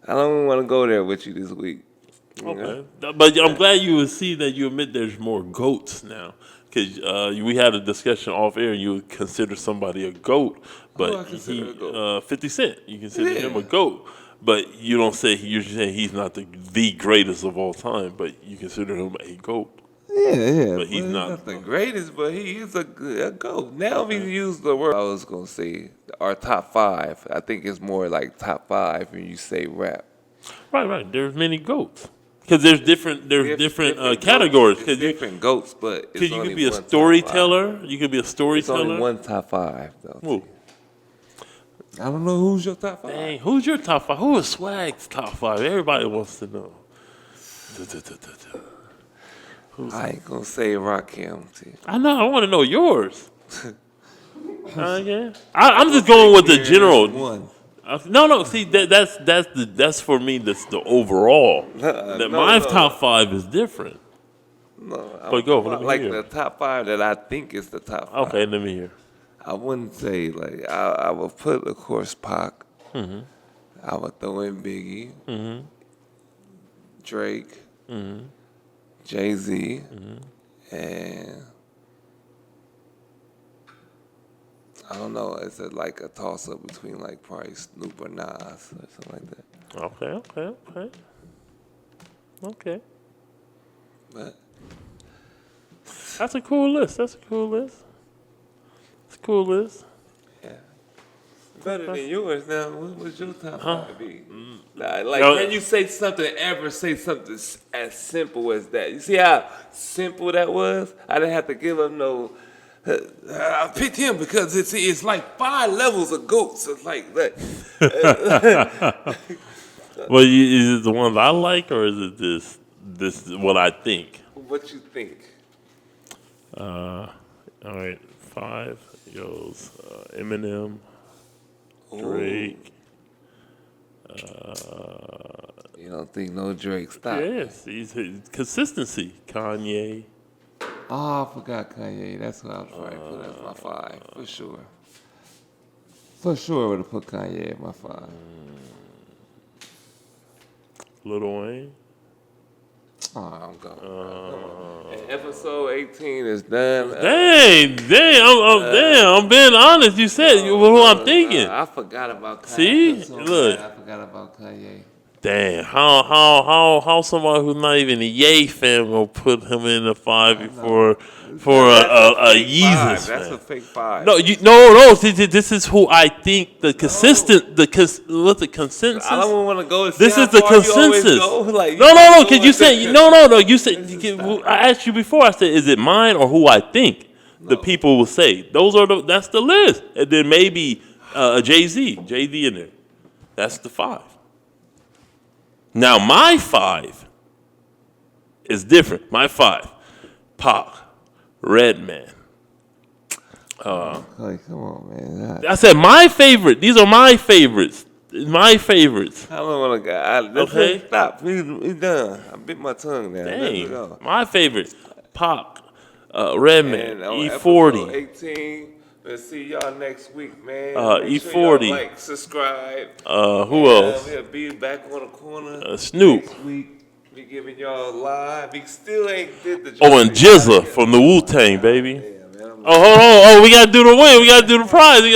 I don't want to go there with you this week. Okay. But I'm glad you would see that you admit there's more goats now. Because we had a discussion off air and you would consider somebody a goat. But 50 Cent, you consider him a goat. But you don't say, you're saying he's not the greatest of all time, but you consider him a GOAT. Yeah. But he's not the greatest, but he is a GOAT. Now we use the word, I was going to say, our top 5. I think it's more like top 5 when you say rap. Right. There's many GOATs. Because there's different categories. There's different GOATs, but it's you could be a storyteller. You could be a storyteller. It's only one top 5, though. Ooh. I don't know who's your top 5. Dang, who's your top 5? Who is Swag's top 5? Everybody wants to know. I ain't gonna say Rakim. I know. I want to know yours. Yeah. I'm just going with the general. One. No. See, that's for me. That's the overall. My top 5 is different. No, but go. Let me like hear. The top 5 that I think is the top 5. Okay, let me hear. I wouldn't say like I would put, of course, Pac. Mm-hmm. I would throw in Biggie, Drake, Jay-Z, and I don't know. It's like a toss up between like probably Snoop or Nas or something like that. Okay. But that's a cool list. It's a cool list. Yeah. Better than yours now. What would your top 5 be? Can you say something as simple as that? You see how simple that was? I didn't have to give him no. I picked him because it's like 5 levels of goats. It's like that. Well, is it the ones I like, or is it this what I think? What you think? All right, 5 goes Eminem, Drake. You don't think no Drake? Stop. Yes, he's consistency. Kanye. Oh, I forgot Kanye. That's what I was right for. That's my 5 for sure. For sure, would have put Kanye at my 5. Lil Wayne. Oh, I'm going. And episode 18 is done. Dang! I'm being honest. You said who I'm thinking. I forgot about Kanye. See, look. I forgot about Kanye. Damn! How somebody who's not even a Ye fan will put him in the 5 before for a Yeezus fan? That's a fake 5. No. This is who I think the consensus. What's the consensus? I don't want to go. This is the consensus. No. Because you said no. You said I asked you before. I said, is it mine or who I think the people will say? That's the list, and then maybe Jay-Z in there. That's the 5. Now my 5 is different. My 5, Pac, Redman. Come on, man. I said my favorite. These are my favorites. My favorites. I don't want to go. Okay. Stop. We done. I bit my tongue now. Dang. My favorite, Pac, Redman, E40. 18. Let's see y'all next week, man. E40. Sure like, subscribe. Who else? We'll be back on the corner. Snoop. Next week, we giving y'all live. We still ain't did the. And Jizza from the Wu-Tang, baby. Yeah, man, Oh, we gotta do the win. We gotta do the prize. We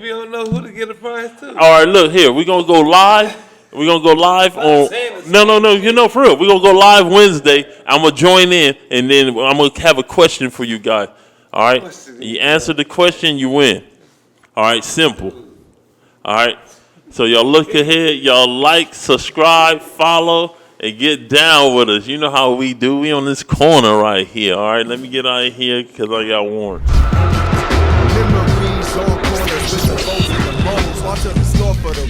don't know who to get a prize to. All right, look here. We're gonna go live. We're gonna go live on. No. For real, we're gonna go live Wednesday. I'm gonna join in, and then I'm gonna have a question for you guys. All right, you answer the question, you win. All right, simple. All right, so y'all look ahead, y'all like, subscribe, follow, and get down with us. You know how we do. We on this corner right here. All right, let me get out of here because I got warned. Memories on corners with the bones and the bones. Watch out the store for the